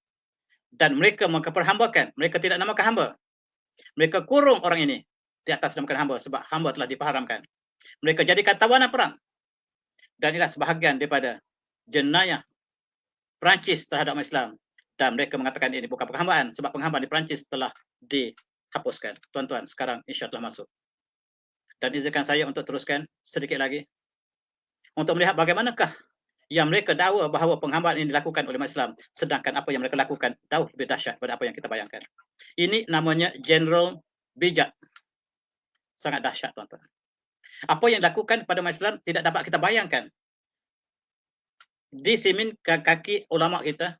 Dan mereka memperhambakan, mereka tidak namakan hamba. Mereka kurung orang ini di atas namakan hamba sebab hamba telah diharamkan. Mereka jadikan tawanan perang. Dan inilah sebahagian daripada jenayah Perancis terhadap umat Islam. Dan mereka mengatakan ini bukan penghambaan sebab penghambaan di Perancis telah dihapuskan. Tuan-tuan, sekarang insya-Allah masuk. Dan izinkan saya untuk teruskan sedikit lagi untuk melihat bagaimanakah yang mereka dakwa bahawa penghambaan ini dilakukan oleh umat Islam, sedangkan apa yang mereka lakukan jauh lebih dahsyat daripada apa yang kita bayangkan. Ini namanya General bijak. Sangat dahsyat, tuan-tuan. Apa yang dilakukan pada umat Islam tidak dapat kita bayangkan. Disiminkan kaki ulama kita,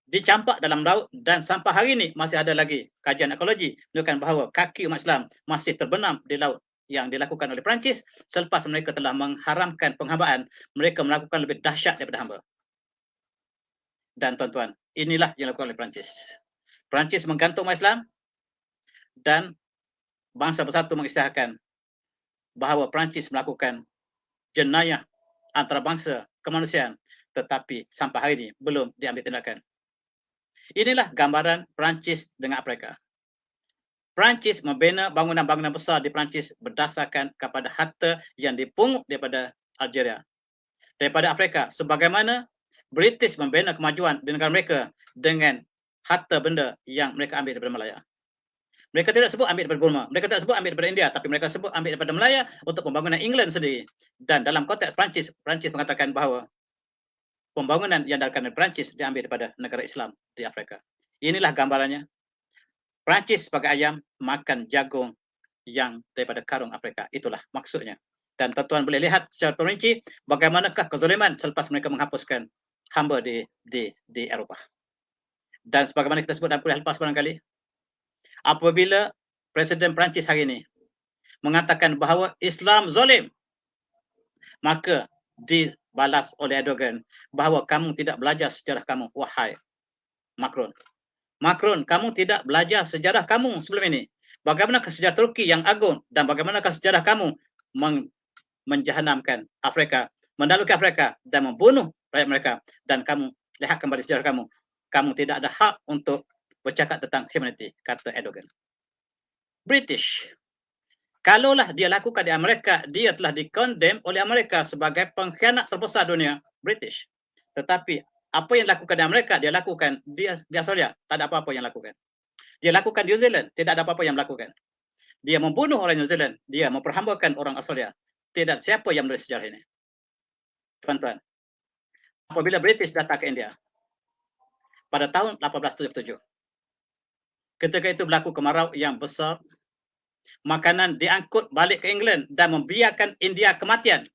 dicampak dalam laut, dan sampai hari ini masih ada lagi kajian ekologi menunjukkan bahawa kaki umat Islam masih terbenam di laut. Yang dilakukan oleh Perancis selepas mereka telah mengharamkan penghambaan, mereka melakukan lebih dahsyat daripada hamba. Dan tuan-tuan, inilah yang dilakukan oleh Perancis. Perancis menggantung umat Islam dan bangsa bersatu mengisytiharkan bahawa Perancis melakukan jenayah antarabangsa kemanusiaan, tetapi sampai hari ini belum diambil tindakan. Inilah gambaran Perancis dengan Afrika. Perancis membina bangunan-bangunan besar di Perancis berdasarkan kepada harta yang dipungut daripada Algeria, daripada Afrika. Sebagaimana British membina kemajuan di negara mereka dengan harta benda yang mereka ambil daripada Malaya. Mereka tidak sebut ambil daripada Burma, mereka tidak sebut ambil daripada India, tapi mereka sebut ambil daripada Malaya untuk pembangunan England sendiri. Dan dalam konteks Perancis, Perancis mengatakan bahawa pembangunan yang dilakukan oleh Perancis diambil daripada negara Islam di Afrika. Inilah gambarannya. Perancis sebagai ayam makan jagung yang daripada karung Afrika. Itulah maksudnya. Dan tuan-tuan boleh lihat secara perinci bagaimanakah kezaliman selepas mereka menghapuskan hamba di Eropah. Dan sebagaimana kita sebut dalam kuliah lepas barangkali, apabila Presiden Perancis hari ini mengatakan bahawa Islam zalim, maka dibalas oleh Erdogan bahawa kamu tidak belajar sejarah kamu, wahai Macron. Macron, kamu tidak belajar sejarah kamu sebelum ini. Bagaimanakah sejarah Turki yang agung dan bagaimanakah sejarah kamu menjahanamkan Afrika, mendaluki Afrika dan membunuh rakyat mereka, dan kamu lihat kembali sejarah kamu. Kamu tidak ada hak untuk bercakap tentang humanity, kata Erdogan. British, kalaulah dia lakukan di Amerika, dia telah dikondem oleh Amerika sebagai pengkhianat terbesar dunia, British. Tetapi apa yang dilakukan di Amerika, dia lakukan di Australia, tak ada apa-apa yang lakukan. Dia lakukan di New Zealand, tidak ada apa-apa yang melakukan. Dia membunuh orang New Zealand, dia memperhambakan orang Australia. Tidak siapa yang menulis sejarah ini. Tuan-tuan, apabila British datang ke India pada tahun 1877, ketika itu berlaku kemarau yang besar, makanan diangkut balik ke England dan membiarkan India kematian.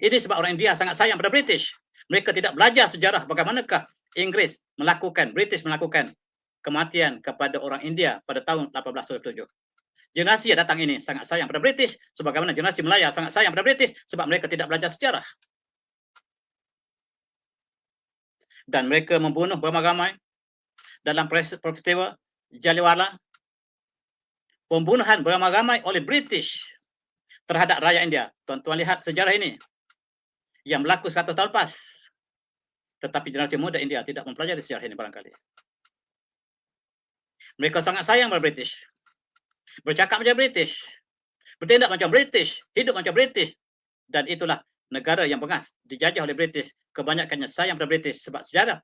Ini sebab orang India sangat sayang pada British. Mereka tidak belajar sejarah bagaimanakah British melakukan kematian kepada orang India pada tahun 1877. Generasi yang datang ini sangat sayang pada British, sebagaimana generasi Melaya sangat sayang pada British sebab mereka tidak belajar sejarah. Dan mereka membunuh beramai-ramai dalam peristiwa Jallianwala. Pembunuhan beramai-ramai oleh British terhadap rakyat India. Tuan-tuan lihat sejarah ini yang berlaku 100 tahun lepas. Tetapi generasi muda India tidak mempelajari sejarah ini barangkali. Mereka sangat sayang pada British. Bercakap macam British. Bertindak macam British. Hidup macam British. Dan itulah negara yang bengas dijajah oleh British. Kebanyakannya sayang pada British sebab sejarah.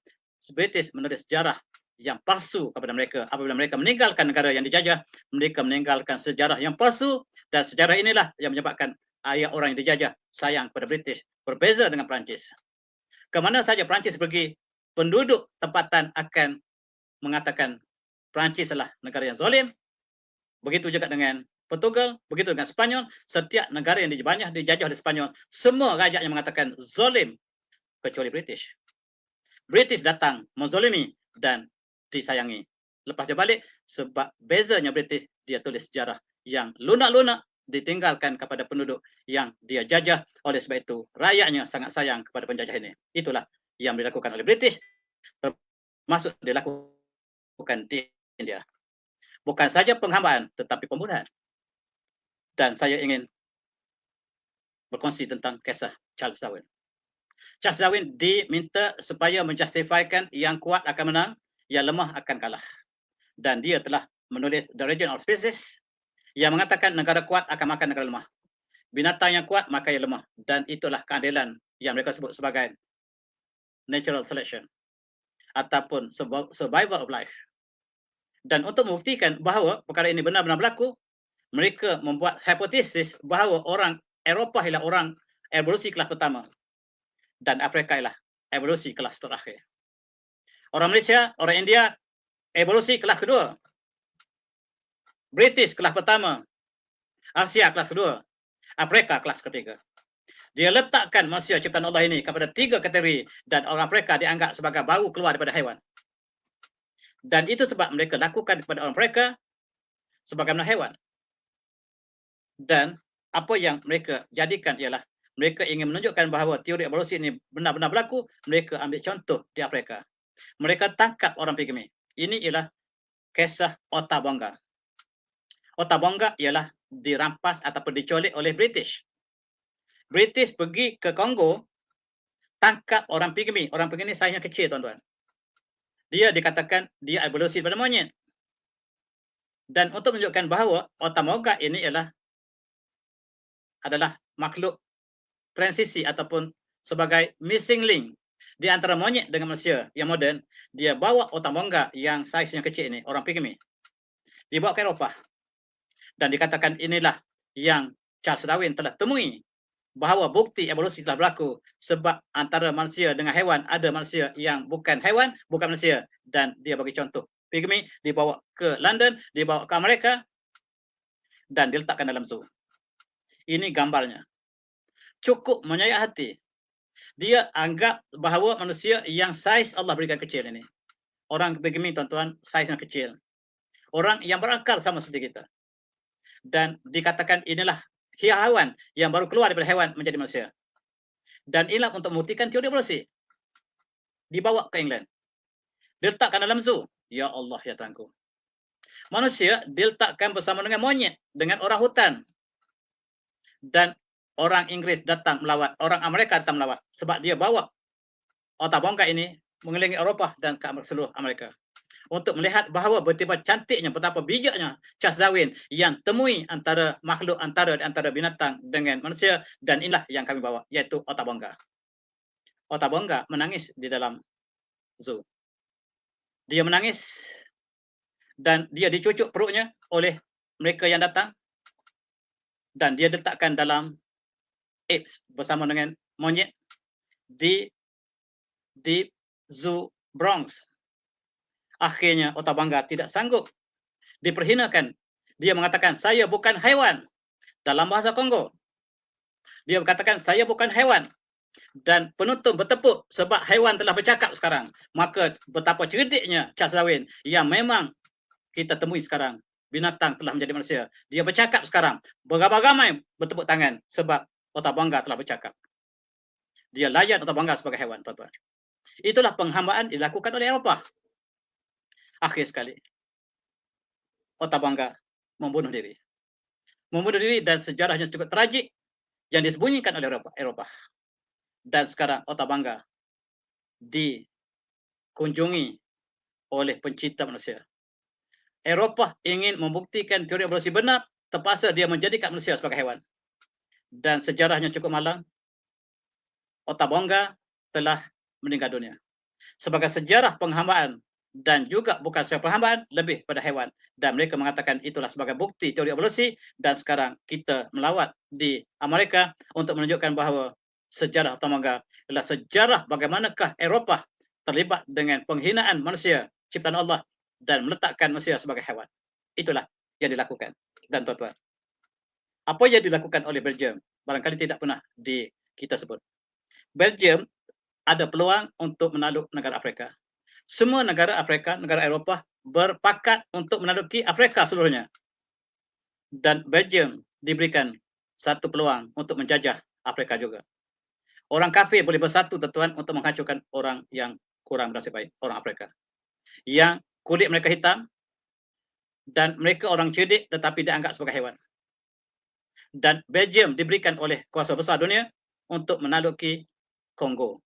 British menulis sejarah yang palsu kepada mereka. Apabila mereka meninggalkan negara yang dijajah, mereka meninggalkan sejarah yang palsu. Dan sejarah inilah yang menyebabkan ayah orang yang dijajah sayang kepada British. Berbeza dengan Perancis. Kemana saja Perancis pergi, penduduk tempatan akan mengatakan Perancis adalah negara yang zalim. Begitu juga dengan Portugal, begitu dengan Spanyol. Setiap negara yang dijajah oleh Spanyol, semua rakyat yang mengatakan zalim kecuali British. British datang menzalimi dan disayangi. Lepas dia balik, sebab bezanya British, dia tulis sejarah yang lunak-lunak ditinggalkan kepada penduduk yang dia jajah. Oleh sebab itu, rakyatnya sangat sayang kepada penjajah ini. Itulah yang dilakukan oleh British, termasuk dilakukan di India. Bukan saja penghambaan, tetapi pembunuhan. Dan saya ingin berkongsi tentang kisah Charles Darwin. Charles Darwin diminta supaya menjustifikan yang kuat akan menang, yang lemah akan kalah. Dan dia telah menulis The Origin of Species yang mengatakan negara kuat akan makan negara lemah. Binatang yang kuat makan yang lemah. Dan itulah keadilan yang mereka sebut sebagai natural selection ataupun survival of life. Dan untuk membuktikan bahawa perkara ini benar-benar berlaku, mereka membuat hipotesis bahawa orang Eropah ialah orang evolusi kelas pertama dan Afrika ialah evolusi kelas terakhir. Orang Malaysia, orang India, evolusi kelas kedua. British kelas pertama. Asia kelas kedua. Afrika kelas ketiga. Dia letakkan manusia ciptaan Allah ini kepada 3 kategori dan orang Afrika dianggap sebagai baru keluar daripada haiwan. Dan itu sebab mereka lakukan kepada orang Afrika sebagaimana haiwan. Dan apa yang mereka jadikan ialah mereka ingin menunjukkan bahawa teori evolusi ini benar-benar berlaku. Mereka ambil contoh di Afrika. Mereka tangkap orang pigmi. Ini ialah kisah Otabonga. Otabonga ialah dirampas ataupun diculik oleh British. British pergi ke Kongo, tangkap orang pigmi. Orang pigmi saiznya kecil, tuan-tuan. Dia dikatakan dia evolusi daripada monyet. Dan untuk menunjukkan bahawa Otabonga ini adalah makhluk transisi ataupun sebagai missing link di antara monyet dengan manusia yang moden, dia bawa Otabonga yang saiznya kecil ini, orang pigmi, dibawa ke Eropah. Dan dikatakan inilah yang Charles Darwin telah temui, bahawa bukti evolusi telah berlaku sebab antara manusia dengan haiwan ada manusia yang bukan haiwan, bukan manusia. Dan dia bagi contoh. Pigmi dibawa ke London, dibawa ke Amerika dan diletakkan dalam zoo. Ini gambarnya. Cukup menyayak hati Dia anggap bahawa manusia yang saiz Allah berikan kecil ini. Orang begini tuan-tuan, saiznya kecil. Orang yang berakal sama seperti kita. Dan dikatakan inilah hewan yang baru keluar daripada hewan menjadi manusia. Dan inilah untuk membuktikan teori evolusi. Dibawa ke England. Diletakkan dalam zoo. Ya Allah, ya Tuhanku. Manusia diletakkan bersama dengan monyet, dengan orang hutan. Dan orang Inggris datang melawat, orang Amerika datang melawat. Sebab dia bawa otak bongkak ini mengelilingi Eropah dan ke seluruh Amerika. Untuk melihat bahawa betapa cantiknya, betapa bijaknya Charles Darwin yang temui antara makhluk antara binatang dengan manusia, dan inilah yang kami bawa, iaitu otak bongkak. Otak bongkak menangis di dalam zoo. Dia menangis dan dia dicucuk perutnya oleh mereka yang datang dan dia diletakkan dalam apes bersama dengan monyet di zoo Bronx. Akhirnya otak bongkak tidak sanggup, diperhinakan. Dia mengatakan, saya bukan haiwan. Dalam bahasa Kongo, dia berkatakan, saya bukan haiwan. Dan penonton bertepuk sebab haiwan telah bercakap sekarang. Maka betapa cerdiknya Charles Darwin yang memang kita temui sekarang. Binatang telah menjadi manusia. Dia bercakap sekarang. Beramai-ramai bertepuk tangan sebab otak bongkak telah bercakap. Dia layak otak bongkak sebagai haiwan, tuan-tuan. Itulah penghambaan dilakukan oleh Eropah. Akhir sekali, otak bongkak membunuh diri. Membunuh diri dan sejarahnya cukup tragik yang disembunyikan oleh Eropah. Dan sekarang otak bongkak dikunjungi oleh pencipta manusia. Eropah ingin membuktikan teori evolusi benar, terpaksa dia menjadikan manusia sebagai hewan. Dan sejarahnya cukup malang. Otak bongkak telah meninggal dunia. Sebagai sejarah penghambaan, dan juga bukan sebagai penghambaan, lebih pada hewan. Dan mereka mengatakan itulah sebagai bukti teori evolusi. Dan sekarang kita melawat di Amerika untuk menunjukkan bahawa sejarah otak bongkak adalah sejarah bagaimanakah Eropah terlibat dengan penghinaan manusia, ciptaan Allah, dan meletakkan manusia sebagai hewan. Itulah yang dilakukan. Dan tuan-tuan, apa yang dilakukan oleh Belgium barangkali tidak pernah kita sebut. Belgium ada peluang untuk menakluk negara Afrika. Semua negara Afrika, negara Eropah berpakat untuk menaluki Afrika seluruhnya. Dan Belgium diberikan satu peluang untuk menjajah Afrika juga. Orang kafir boleh bersatu, tuan-tuan, untuk menghancurkan orang yang kurang bernasib baik, orang Afrika. Yang kulit mereka hitam dan mereka orang cerdik tetapi dianggap sebagai hewan. Dan Belgium diberikan oleh kuasa besar dunia untuk menaluki Kongo.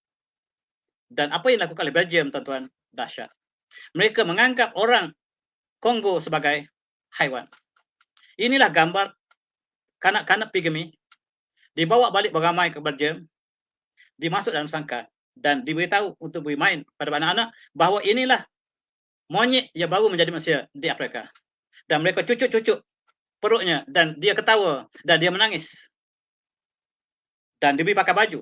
Dan apa yang dilakukan oleh Belgium, tuan-tuan, dahsyat. Mereka menganggap orang Kongo sebagai haiwan. Inilah gambar kanak-kanak pigmi dibawa balik beramai ke Belgium, dimasuk dalam sangkar dan diberitahu untuk bermain pada anak-anak bahawa inilah monyet yang baru menjadi manusia di Afrika. Dan mereka cucuk-cucuk perutnya dan dia ketawa dan dia menangis. Dan diberi pakai baju.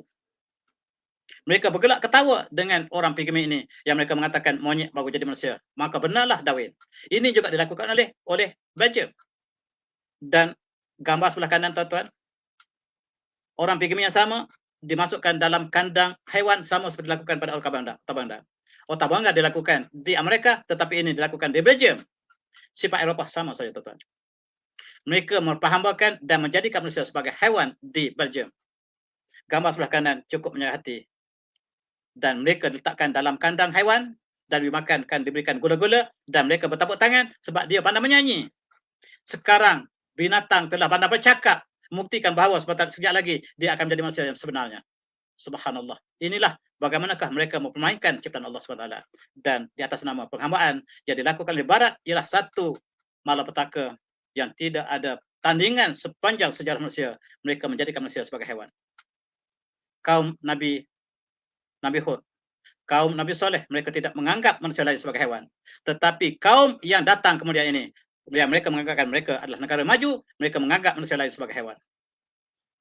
Mereka bergelak ketawa dengan orang pigmi ini yang mereka mengatakan monyet baru jadi manusia. Maka benarlah Darwin. Ini juga dilakukan oleh Belgium. Dan gambar sebelah kanan, tuan-tuan, orang pigmi yang sama dimasukkan dalam kandang haiwan sama seperti dilakukan pada otak bongkak. Otak bongkak dilakukan di Amerika, tetapi ini dilakukan di Belgium. Sifat Eropah sama saja, tuan-tuan. Mereka memperhambakan dan menjadikan manusia sebagai haiwan di Belgium. Gambar sebelah kanan cukup menyayat hati. Dan mereka diletakkan dalam kandang haiwan dan diberikan gula-gula dan mereka bertepuk tangan sebab dia pandai menyanyi. Sekarang binatang telah pandai bercakap, membuktikan bahawa sekejap lagi dia akan menjadi manusia yang sebenarnya. Subhanallah. Inilah bagaimanakah mereka mempermainkan ciptaan Allah SWT. Dan di atas nama penghambaan yang dilakukan oleh Barat ialah satu malapetaka yang tidak ada tandingan sepanjang sejarah manusia. Mereka menjadikan manusia sebagai hewan. Kaum Nabi Hud, kaum Nabi Soleh, mereka tidak menganggap manusia lain sebagai hewan. Tetapi kaum yang datang kemudian ini, yang mereka menganggap mereka adalah negara maju, mereka menganggap manusia lain sebagai hewan.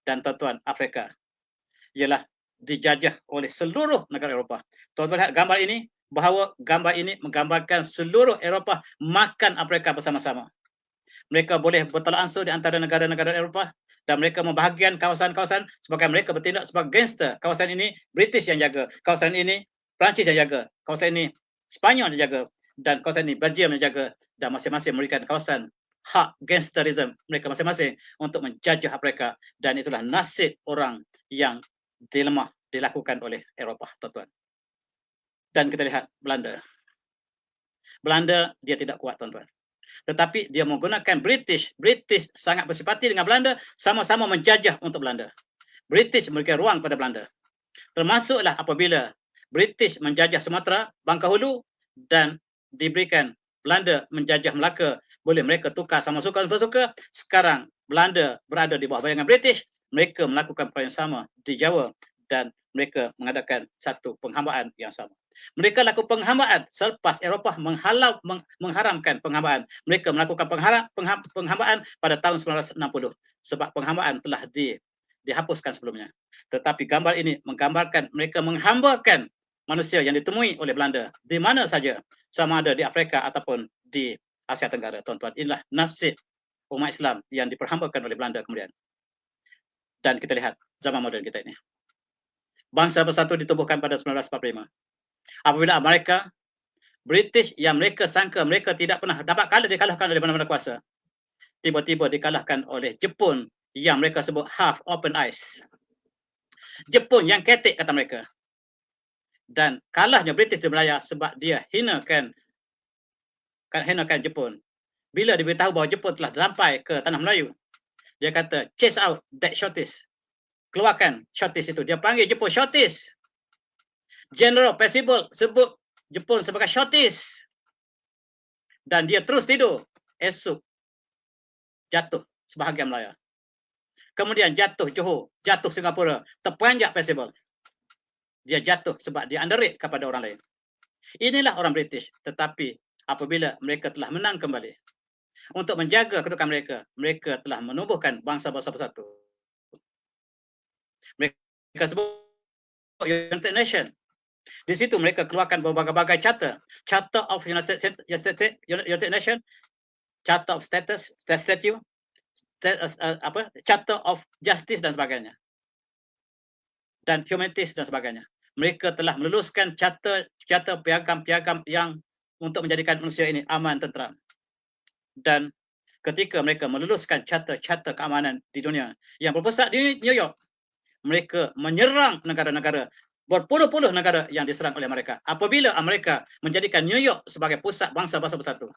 Dan tuan-tuan, Afrika ialah dijajah oleh seluruh negara Eropah. Tuan-tuan lihat gambar ini, bahawa gambar ini menggambarkan seluruh Eropah makan Afrika bersama-sama. Mereka boleh bertolak ansur di antara negara-negara Eropah dan mereka membahagikan kawasan-kawasan sebagai mereka bertindak sebagai gangster. Kawasan ini British yang jaga, kawasan ini Perancis yang jaga, kawasan ini Spanyol yang jaga, dan kawasan ini Belgium yang jaga, dan masing-masing memberikan kawasan hak gangsterism mereka masing-masing untuk menjajah hak mereka, dan itulah nasib orang yang dilemah dilakukan oleh Eropah, tuan-tuan. Dan kita lihat Belanda. Belanda dia tidak kuat, tuan-tuan. Tetapi dia menggunakan British. British sangat bersempati dengan Belanda, sama-sama menjajah untuk Belanda. British memberikan ruang pada Belanda. Termasuklah apabila British menjajah Sumatera, Bangka-Hulu, dan diberikan Belanda menjajah Melaka, boleh mereka tukar sama suka. Sekarang Belanda berada di bawah bayangan British, mereka melakukan perkara yang sama di Jawa, dan mereka mengadakan satu penghambaan yang sama. Mereka lakukan penghambaan selepas Eropah mengharamkan penghambaan. Mereka melakukan penghambaan pada tahun 1960, sebab penghambaan telah dihapuskan sebelumnya. Tetapi gambar ini menggambarkan mereka menghambakan manusia yang ditemui oleh Belanda di mana saja, sama ada di Afrika ataupun di Asia Tenggara, tuan-tuan. Inilah nasib umat Islam yang diperhambakan oleh Belanda kemudian. Dan kita lihat zaman moden kita ini. Bangsa Bersatu ditubuhkan pada 1945. Apabila mereka British yang mereka sangka mereka tidak pernah dapat kalah, dikalahkan oleh mana-mana kuasa, tiba-tiba dikalahkan oleh Jepun yang mereka sebut half open eyes. Jepun yang ketek, kata mereka. Dan kalahnya British di Malaya sebab dia hinakan Jepun. Bila diberitahu bahawa Jepun telah sampai ke tanah Melayu, dia kata chase out that shorties. Keluarkan shorties itu. Dia panggil Jepun shorties. General Percival sebut Jepun sebagai shorties. Dan dia terus tidur. Esok jatuh sebahagian Melaya. Kemudian jatuh Johor, jatuh Singapura, terperanjat Percival. Dia jatuh sebab dia underrate kepada orang lain. Inilah orang British. Tetapi apabila mereka telah menang kembali, untuk menjaga kedudukan mereka, mereka telah menubuhkan bangsa-bangsa bersatu. Mereka sebut United Nations. Di situ mereka keluarkan berbagai-bagai charter. Charter of United Nations, Charter of Statute, Charter of Justice dan sebagainya. Dan Humanities dan sebagainya. Mereka telah meluluskan charter piagam-piagam yang untuk menjadikan manusia ini aman, tentram. Dan ketika mereka meluluskan charter keamanan di dunia yang berpusat di New York, mereka menyerang negara-negara, berpuluh-puluh negara yang diserang oleh mereka. Apabila Amerika menjadikan New York sebagai pusat bangsa-bangsa bersatu,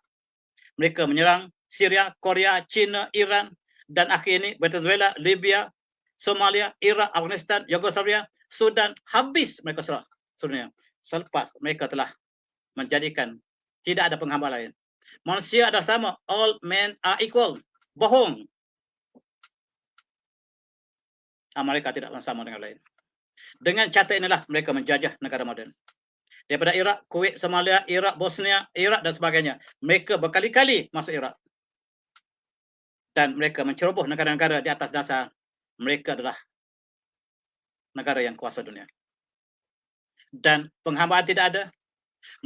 mereka menyerang Syria, Korea, China, Iran, dan akhir ini Venezuela, Libya, Somalia, Iraq, Afghanistan, Yugoslavia, Sudan, habis mereka serang seluruhnya. Selepas mereka telah menjadikan tidak ada penghamba lain. Manusia adalah sama, all men are equal. Bohong. Amerika tidak sama dengan lain. Dengan cara inilah mereka menjajah negara moden. Daripada Iraq, Kuwait, Somalia, Iraq, Bosnia, Iraq dan sebagainya. Mereka berkali-kali masuk Iraq. Dan mereka menceroboh negara-negara di atas dasar mereka adalah negara yang kuasa dunia. Dan penghambaan tidak ada.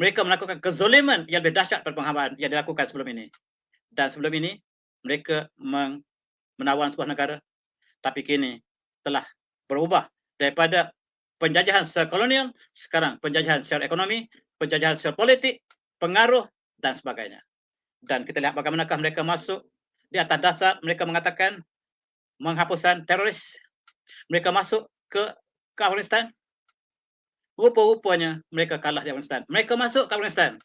Mereka melakukan kezoliman yang lebih dahsyat daripada penghambaan yang dilakukan sebelum ini. Dan sebelum ini, mereka menawan sebuah negara. Tapi kini telah berubah daripada penjajahan secara kolonial, sekarang penjajahan secara ekonomi, penjajahan secara politik, pengaruh dan sebagainya. Dan kita lihat bagaimanakah mereka masuk di atas dasar, mereka mengatakan menghapusan teroris. Mereka masuk ke Afghanistan. Rupa-rupanya mereka kalah di Afghanistan. Mereka masuk ke Afghanistan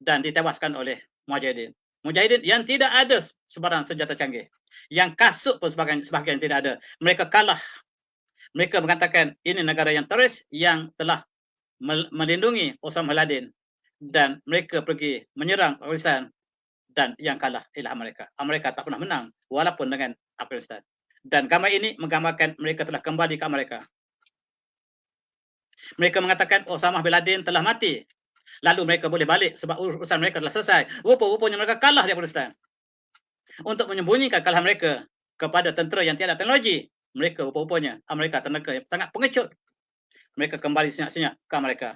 dan ditewaskan oleh Mujahidin. Mujahidin yang tidak ada sebarang senjata canggih. Yang kasut pun sebahagian tidak ada. Mereka kalah. Mereka mengatakan ini negara yang teroris yang telah melindungi Osama bin Laden, dan mereka pergi menyerang Afghanistan, dan yang kalah ialah Amerika. Amerika tak pernah menang walaupun dengan Afghanistan. Dan gambar ini menggambarkan mereka telah kembali ke Amerika. Mereka mengatakan Osama bin Laden telah mati. Lalu mereka boleh balik sebab urusan mereka telah selesai. Rupa-rupanya mereka kalah di Afghanistan. Untuk menyembunyikan kekalahan mereka kepada tentera yang tiada teknologi, mereka rupa-rupanya Amerika tenaga yang sangat pengecut. Mereka kembali senyap-senyap ke Amerika.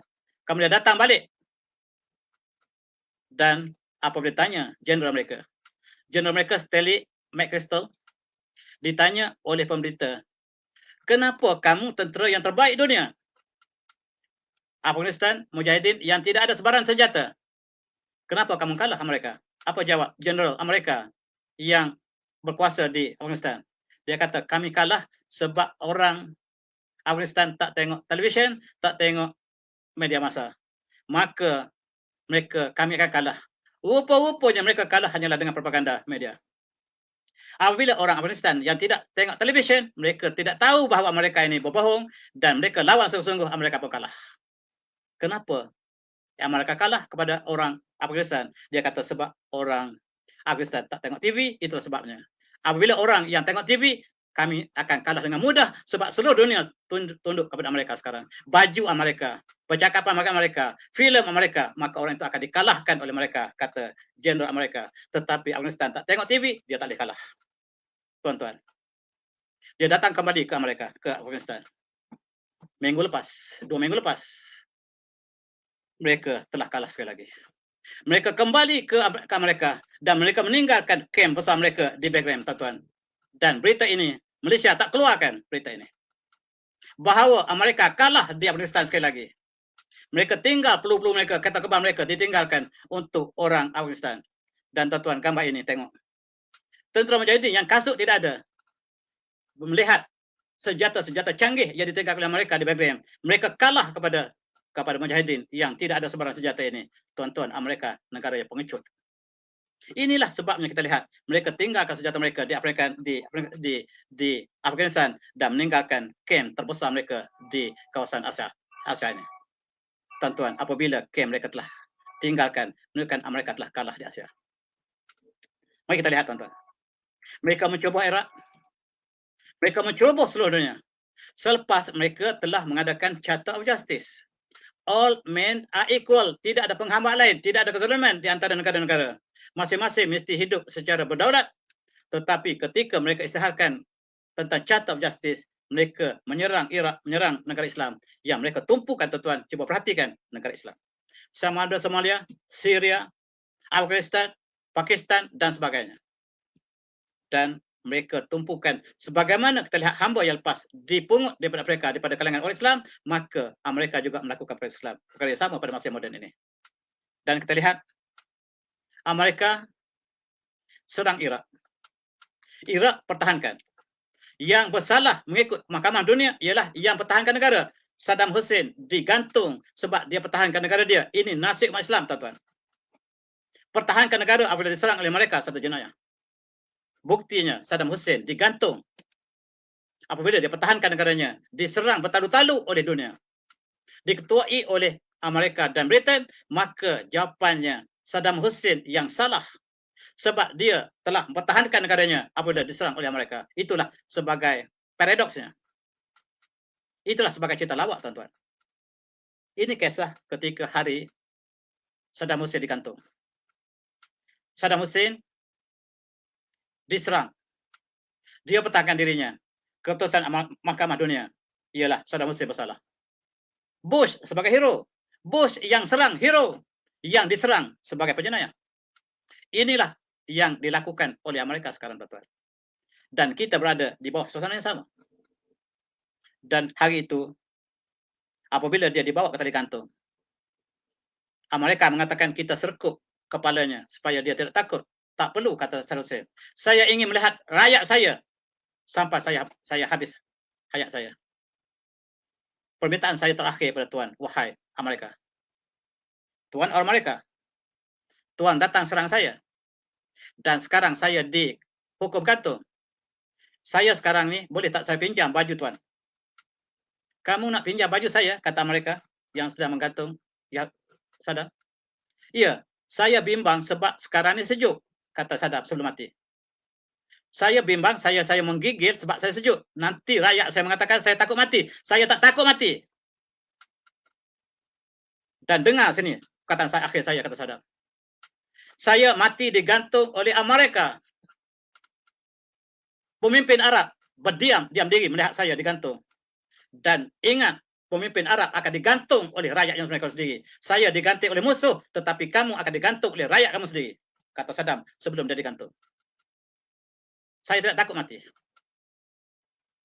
Kemudian datang balik. Dan apabila tanya general mereka Stanley McChrystal, ditanya oleh pemberita, kenapa kamu tentera yang terbaik dunia? Afghanistan, Mujahidin yang tidak ada sebaran senjata. Kenapa kamu kalah mereka? Apa jawab Jenderal Amerika yang berkuasa di Afghanistan? Dia kata, kami kalah sebab orang Afghanistan tak tengok televisyen, tak tengok media massa. Maka kami akan kalah. Rupa-rupanya mereka kalah hanyalah dengan propaganda media. Apabila orang Afghanistan yang tidak tengok televisyen, mereka tidak tahu bahawa mereka ini berbohong dan mereka lawan sungguh-sungguh, mereka pun kalah. Kenapa mereka kalah kepada orang Afghanistan? Dia kata sebab orang Afghanistan tak tengok TV, itulah sebabnya. Apabila orang yang tengok TV, kami akan kalah dengan mudah sebab seluruh dunia tunduk kepada mereka sekarang. Baju Amerika, percakapan mereka, filem Amerika, maka orang itu akan dikalahkan oleh mereka, kata Jenderal Amerika. Tetapi Afghanistan tak tengok TV, dia tak boleh kalah. Tuan-tuan, dia datang kembali ke Amerika, ke Afghanistan. 2 minggu lepas, mereka telah kalah sekali lagi. Mereka kembali ke Amerika dan mereka meninggalkan kem besar mereka di Bagram, tuan-tuan. Dan berita ini, Malaysia tak keluarkan berita ini, bahawa Amerika kalah di Afghanistan sekali lagi. Mereka tinggal peluru mereka, kereta kebal mereka ditinggalkan untuk orang Afghanistan. Dan tuan-tuan, gambar ini tengok. Tentera Mujahidin yang kasut tidak ada, melihat senjata-senjata canggih yang ditinggalkan oleh mereka di Bagram. Mereka kalah kepada Mujahidin yang tidak ada sebarang senjata ini. Tuan-tuan, Amerika negara yang pengecut. Inilah sebabnya kita lihat mereka tinggalkan senjata mereka di Afghanistan dan meninggalkan kem terbesar mereka di kawasan Asia ini. Tuan-tuan, apabila kem mereka telah tinggalkan, menunjukkan Amerika telah kalah di Asia. Mari kita lihat, tuan-tuan. Mereka mencoba Iraq. Mereka mencoba seluruh dunia. Selepas mereka telah mengadakan Charter of Justice. All men are equal. Tidak ada penghambaan lain. Tidak ada kezaliman di antara negara-negara. Masing-masing mesti hidup secara berdaulat. Tetapi ketika mereka isytiharkan tentang Charter of Justice, mereka menyerang Iraq, menyerang negara Islam. Yang mereka tumpukan, tuan-tuan. Cuba perhatikan negara Islam. Sama ada Somalia, Syria, Afghanistan, Pakistan dan sebagainya. Dan mereka tumpukan sebagaimana kita lihat hamba yang lepas dipungut daripada mereka, daripada kalangan orang Islam, maka mereka juga melakukan perkara Islam, perkara yang sama pada masa moden ini. Dan kita lihat Amerika serang Iraq. Iraq pertahankan. Yang bersalah mengikut Mahkamah Dunia ialah yang pertahankan negara. Saddam Hussein digantung sebab dia pertahankan negara dia. Ini nasib umat Islam, tuan-tuan. Pertahankan negara apabila diserang oleh mereka, satu jenayah. Buktinya Saddam Hussein digantung apabila dia pertahankan negaranya, diserang bertalu-talu oleh dunia, diketuai oleh Amerika dan Britain, maka jawapannya Saddam Hussein yang salah sebab dia telah mempertahankan negaranya apabila diserang oleh Amerika. Itulah sebagai paradoksnya. Itulah sebagai cerita lawak, tuan-tuan. Ini kisah ketika hari Saddam Hussein digantung. Saddam Hussein diserang. Dia pertahankan dirinya. Keputusan Mahkamah Dunia ialah Saddam Hussein bersalah. Bush sebagai hero. Bush yang serang hero. Yang diserang sebagai penjenayah. Inilah yang dilakukan oleh Amerika sekarang, tuan-tuan. Dan kita berada di bawah suasana yang sama. Dan hari itu, apabila dia dibawa ke tali gantung, Amerika mengatakan kita serkup kepalanya supaya dia tidak takut. Tak perlu, kata Saddam Hussein. Saya ingin melihat rakyat saya sampai saya habis hayat saya. Permintaan saya terakhir pada Tuan, wahai Amerika. Tuan orang Amerika, Tuan datang serang saya. Dan sekarang saya dihukum gantung. Saya sekarang ni, boleh tak saya pinjam baju Tuan? Kamu nak pinjam baju saya, kata Amerika yang sedang menggantung ya Saddam. Ya, saya bimbang sebab sekarang ni sejuk, kata Saddam sebelum mati. Saya bimbang, saya menggigil sebab saya sejuk. Nanti rakyat saya mengatakan saya takut mati. Saya tak takut mati. Dan dengar sini, kata saya akhir saya, kata Saddam. Saya mati digantung oleh Amerika. Pemimpin Arab berdiam diri melihat saya digantung. Dan ingat, pemimpin Arab akan digantung oleh rakyat yang mereka sendiri. Saya digantung oleh musuh, tetapi kamu akan digantung oleh rakyat kamu sendiri, kata Saddam sebelum dia digantung. Saya tidak takut mati.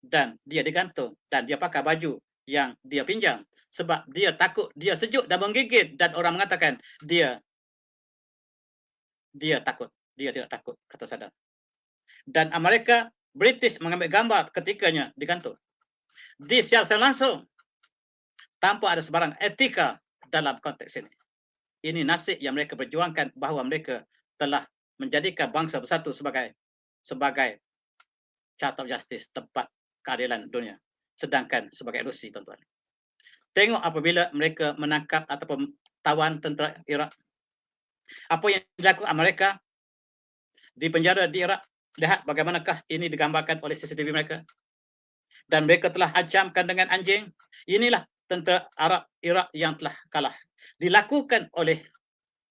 dan dia digantung dan dia pakai baju yang dia pinjam sebab dia takut, dia sejuk dan menggigit, dan orang mengatakan dia takut, dia tidak takut, kata Saddam. Dan Amerika, British mengambil gambar ketikanya digantung. Disiarkan langsung tanpa ada sebarang etika dalam konteks ini. Ini nasib yang mereka perjuangkan, bahawa mereka telah menjadikan bangsa bersatu sebagai charter of justice, tempat keadilan dunia. Sedangkan sebagai ilusi, tuan-tuan. Tengok apabila mereka menangkap ataupun tawan tentera Iraq. Apa yang dilakukan Amerika di penjara di Iraq. Lihat bagaimanakah ini digambarkan oleh CCTV mereka. Dan mereka telah ancamkan dengan anjing. Inilah tentera Arab Iraq yang telah kalah. Dilakukan oleh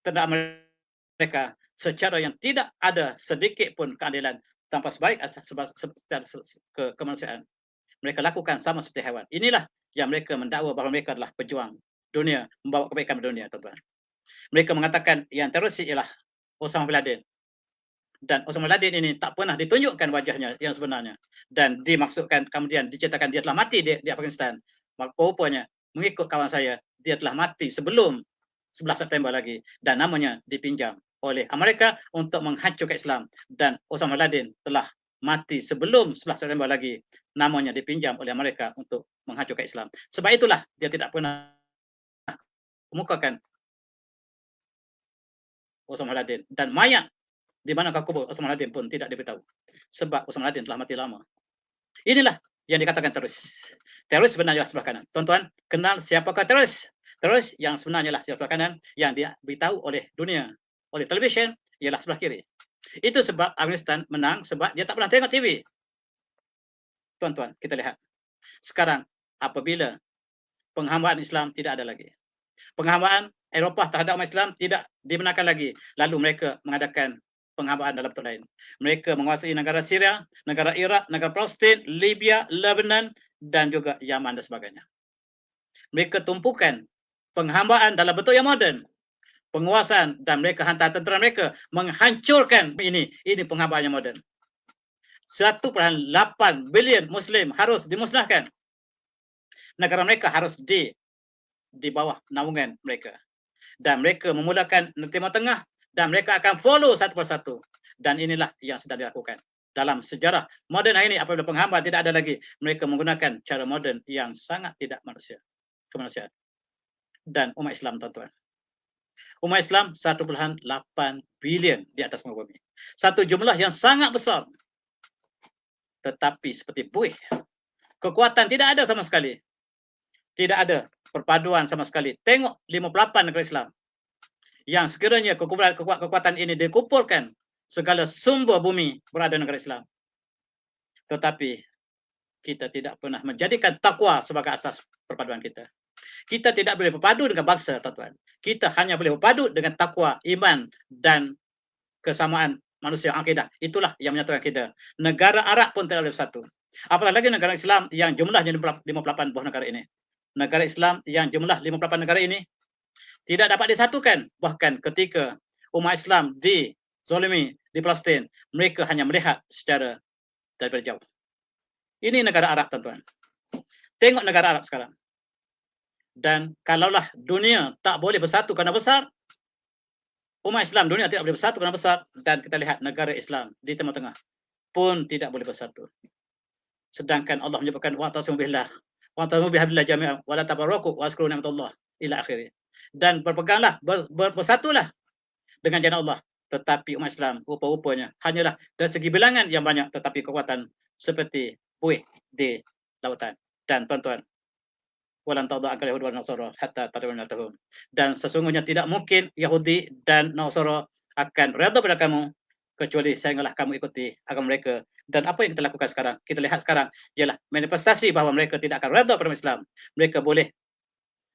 tentera Amerika secara yang tidak ada sedikit pun keadilan, tanpa sebaik kemanusiaan. Mereka lakukan sama seperti hewan. Inilah yang mereka mendakwa bahawa mereka adalah pejuang dunia, membawa kebaikan dunia, tuan-tuan. Mereka mengatakan yang teroris ialah Osama bin Laden. Dan Osama bin Laden ini tak pernah ditunjukkan wajahnya yang sebenarnya. Dan dimaksudkan kemudian diceritakan dia telah mati di Afghanistan. Maka rupanya mengikut kawan saya, dia telah mati sebelum 11 September lagi. Dan namanya dipinjam oleh Amerika untuk menghancurkan Islam. Dan Osama bin Laden telah mati sebelum 11 September lagi. Namanya dipinjam oleh Amerika untuk menghancurkan Islam. Sebab itulah dia tidak pernah kemukakan Osama bin Laden. Dan mayat di manakah kubur Osama bin Laden pun tidak diberitahu. Sebab Osama bin Laden telah mati lama. Inilah yang dikatakan teroris. Teroris sebenarnya sebelah kanan. Tuan-tuan, kenal siapakah teroris? Teroris yang sebenarnya sebelah kanan, yang dia beritahu oleh dunia, oleh televisyen, ialah sebelah kiri. Itu sebab Afghanistan menang, sebab dia tak pernah tengok TV. Tuan-tuan, kita lihat. Sekarang, apabila penghambaan Islam tidak ada lagi. Penghambaan Eropah terhadap umat Islam tidak dibenarkan lagi. Lalu mereka mengadakan penghambaan dalam bentuk lain. Mereka menguasai negara Syria, negara Iraq, negara Palestin, Libya, Lebanon, dan juga Yaman dan sebagainya. Mereka tumpukan penghambaan dalam bentuk yang moden. Penguasaan, dan mereka hantar tentera mereka menghancurkan ini. Ini penghambaan yang moden. 1.8 bilion Muslim harus dimusnahkan. Negara mereka harus di bawah naungan mereka. Dan mereka memulakan Timur Tengah, dan mereka akan follow satu persatu. Dan inilah yang sedang dilakukan. Dalam sejarah moden hari ini, apabila penghambaan tidak ada lagi, mereka menggunakan cara moden yang sangat tidak kemanusiaan. Dan umat Islam, tuan-tuan. Umat Islam 1.8 bilion di atas muka bumi. Satu jumlah yang sangat besar. Tetapi seperti buih. Kekuatan tidak ada sama sekali. Tidak ada perpaduan sama sekali. Tengok 58 negara Islam. Yang sekiranya kekuatan ini dikumpulkan, segala sumber bumi berada negara Islam. Tetapi kita tidak pernah menjadikan takwa sebagai asas perpaduan kita. Kita tidak boleh berpadu dengan bangsa, tuan-tuan. Kita hanya boleh berpadu dengan takwa, iman, dan kesamaan manusia akidah. Itulah yang menyatukan kita. Negara Arab pun tidak boleh bersatu. Apatah lagi negara Islam yang jumlahnya 58 buah negara ini. Negara Islam yang jumlah 58 negara ini tidak dapat disatukan. Bahkan ketika umat Islam dizalimi di Palestin, mereka hanya melihat secara daripada jauh. Ini negara Arab, tuan-tuan. Tengok negara Arab sekarang. Dan kalaulah dunia tak boleh bersatu kerana besar, umat Islam dunia tidak boleh bersatu kerana besar, dan kita lihat negara Islam di Timur Tengah pun tidak boleh bersatu. Sedangkan Allah menyebutkan wa'tasimu billah jami'an wa la tafarraqu wazkuru ni'matallah ila akhirih. Dan berpeganglah, bersatulah dengan janji Allah. Tetapi umat Islam rupa-rupanya hanyalah dari segi bilangan yang banyak, tetapi kekuatan seperti buih di lautan. Dan tuan-tuan, walan tadha ankal yahud wal nasara hatta tattabi'a millatahum. Dan sesungguhnya tidak mungkin Yahudi dan Nasara akan redha pada kamu kecuali sehinggalah kamu ikuti agama mereka. Dan apa yang kita lakukan sekarang, kita lihat sekarang, ialah manifestasi bahawa mereka tidak akan redha pada Islam. Mereka boleh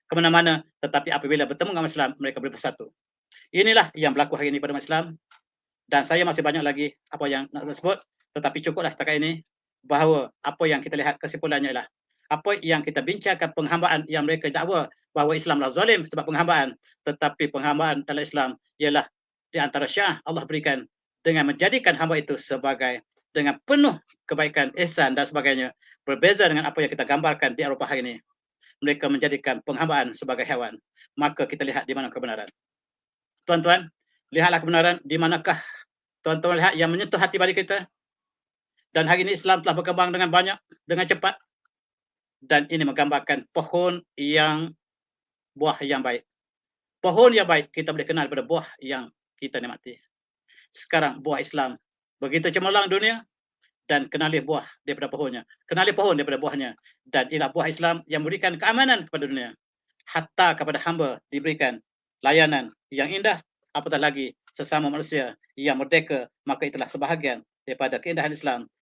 ke mana-mana, tetapi apabila bertemu dengan Islam, mereka boleh bersatu. Inilah yang berlaku hari ini pada Islam. Dan saya masih banyak lagi apa yang nak sebut, tetapi cukuplah setakat ini, bahawa apa yang kita lihat kesimpulannya ialah apa yang kita bincangkan, penghambaan yang mereka dakwa bahawa Islamlah zalim sebab penghambaan. Tetapi penghambaan dalam Islam ialah di antara syah Allah berikan dengan menjadikan hamba itu sebagai dengan penuh kebaikan, ihsan dan sebagainya, berbeza dengan apa yang kita gambarkan di Eropah hari ini. Mereka menjadikan penghambaan sebagai hewan. Maka kita lihat di mana kebenaran. Tuan-tuan, lihatlah kebenaran di manakah tuan-tuan lihat yang menyentuh hati balik kita. Dan hari ini Islam telah berkembang dengan banyak, dengan cepat. Dan ini menggambarkan pohon yang buah yang baik. Pohon yang baik kita boleh kenal pada buah yang kita nikmati. Sekarang buah Islam begitu cemerlang dunia, dan kenali buah daripada pohonnya. Kenali pohon daripada buahnya. Dan ialah buah Islam yang memberikan keamanan kepada dunia. Hatta kepada hamba diberikan layanan yang indah, apatah lagi sesama manusia yang merdeka, maka itulah sebahagian daripada keindahan Islam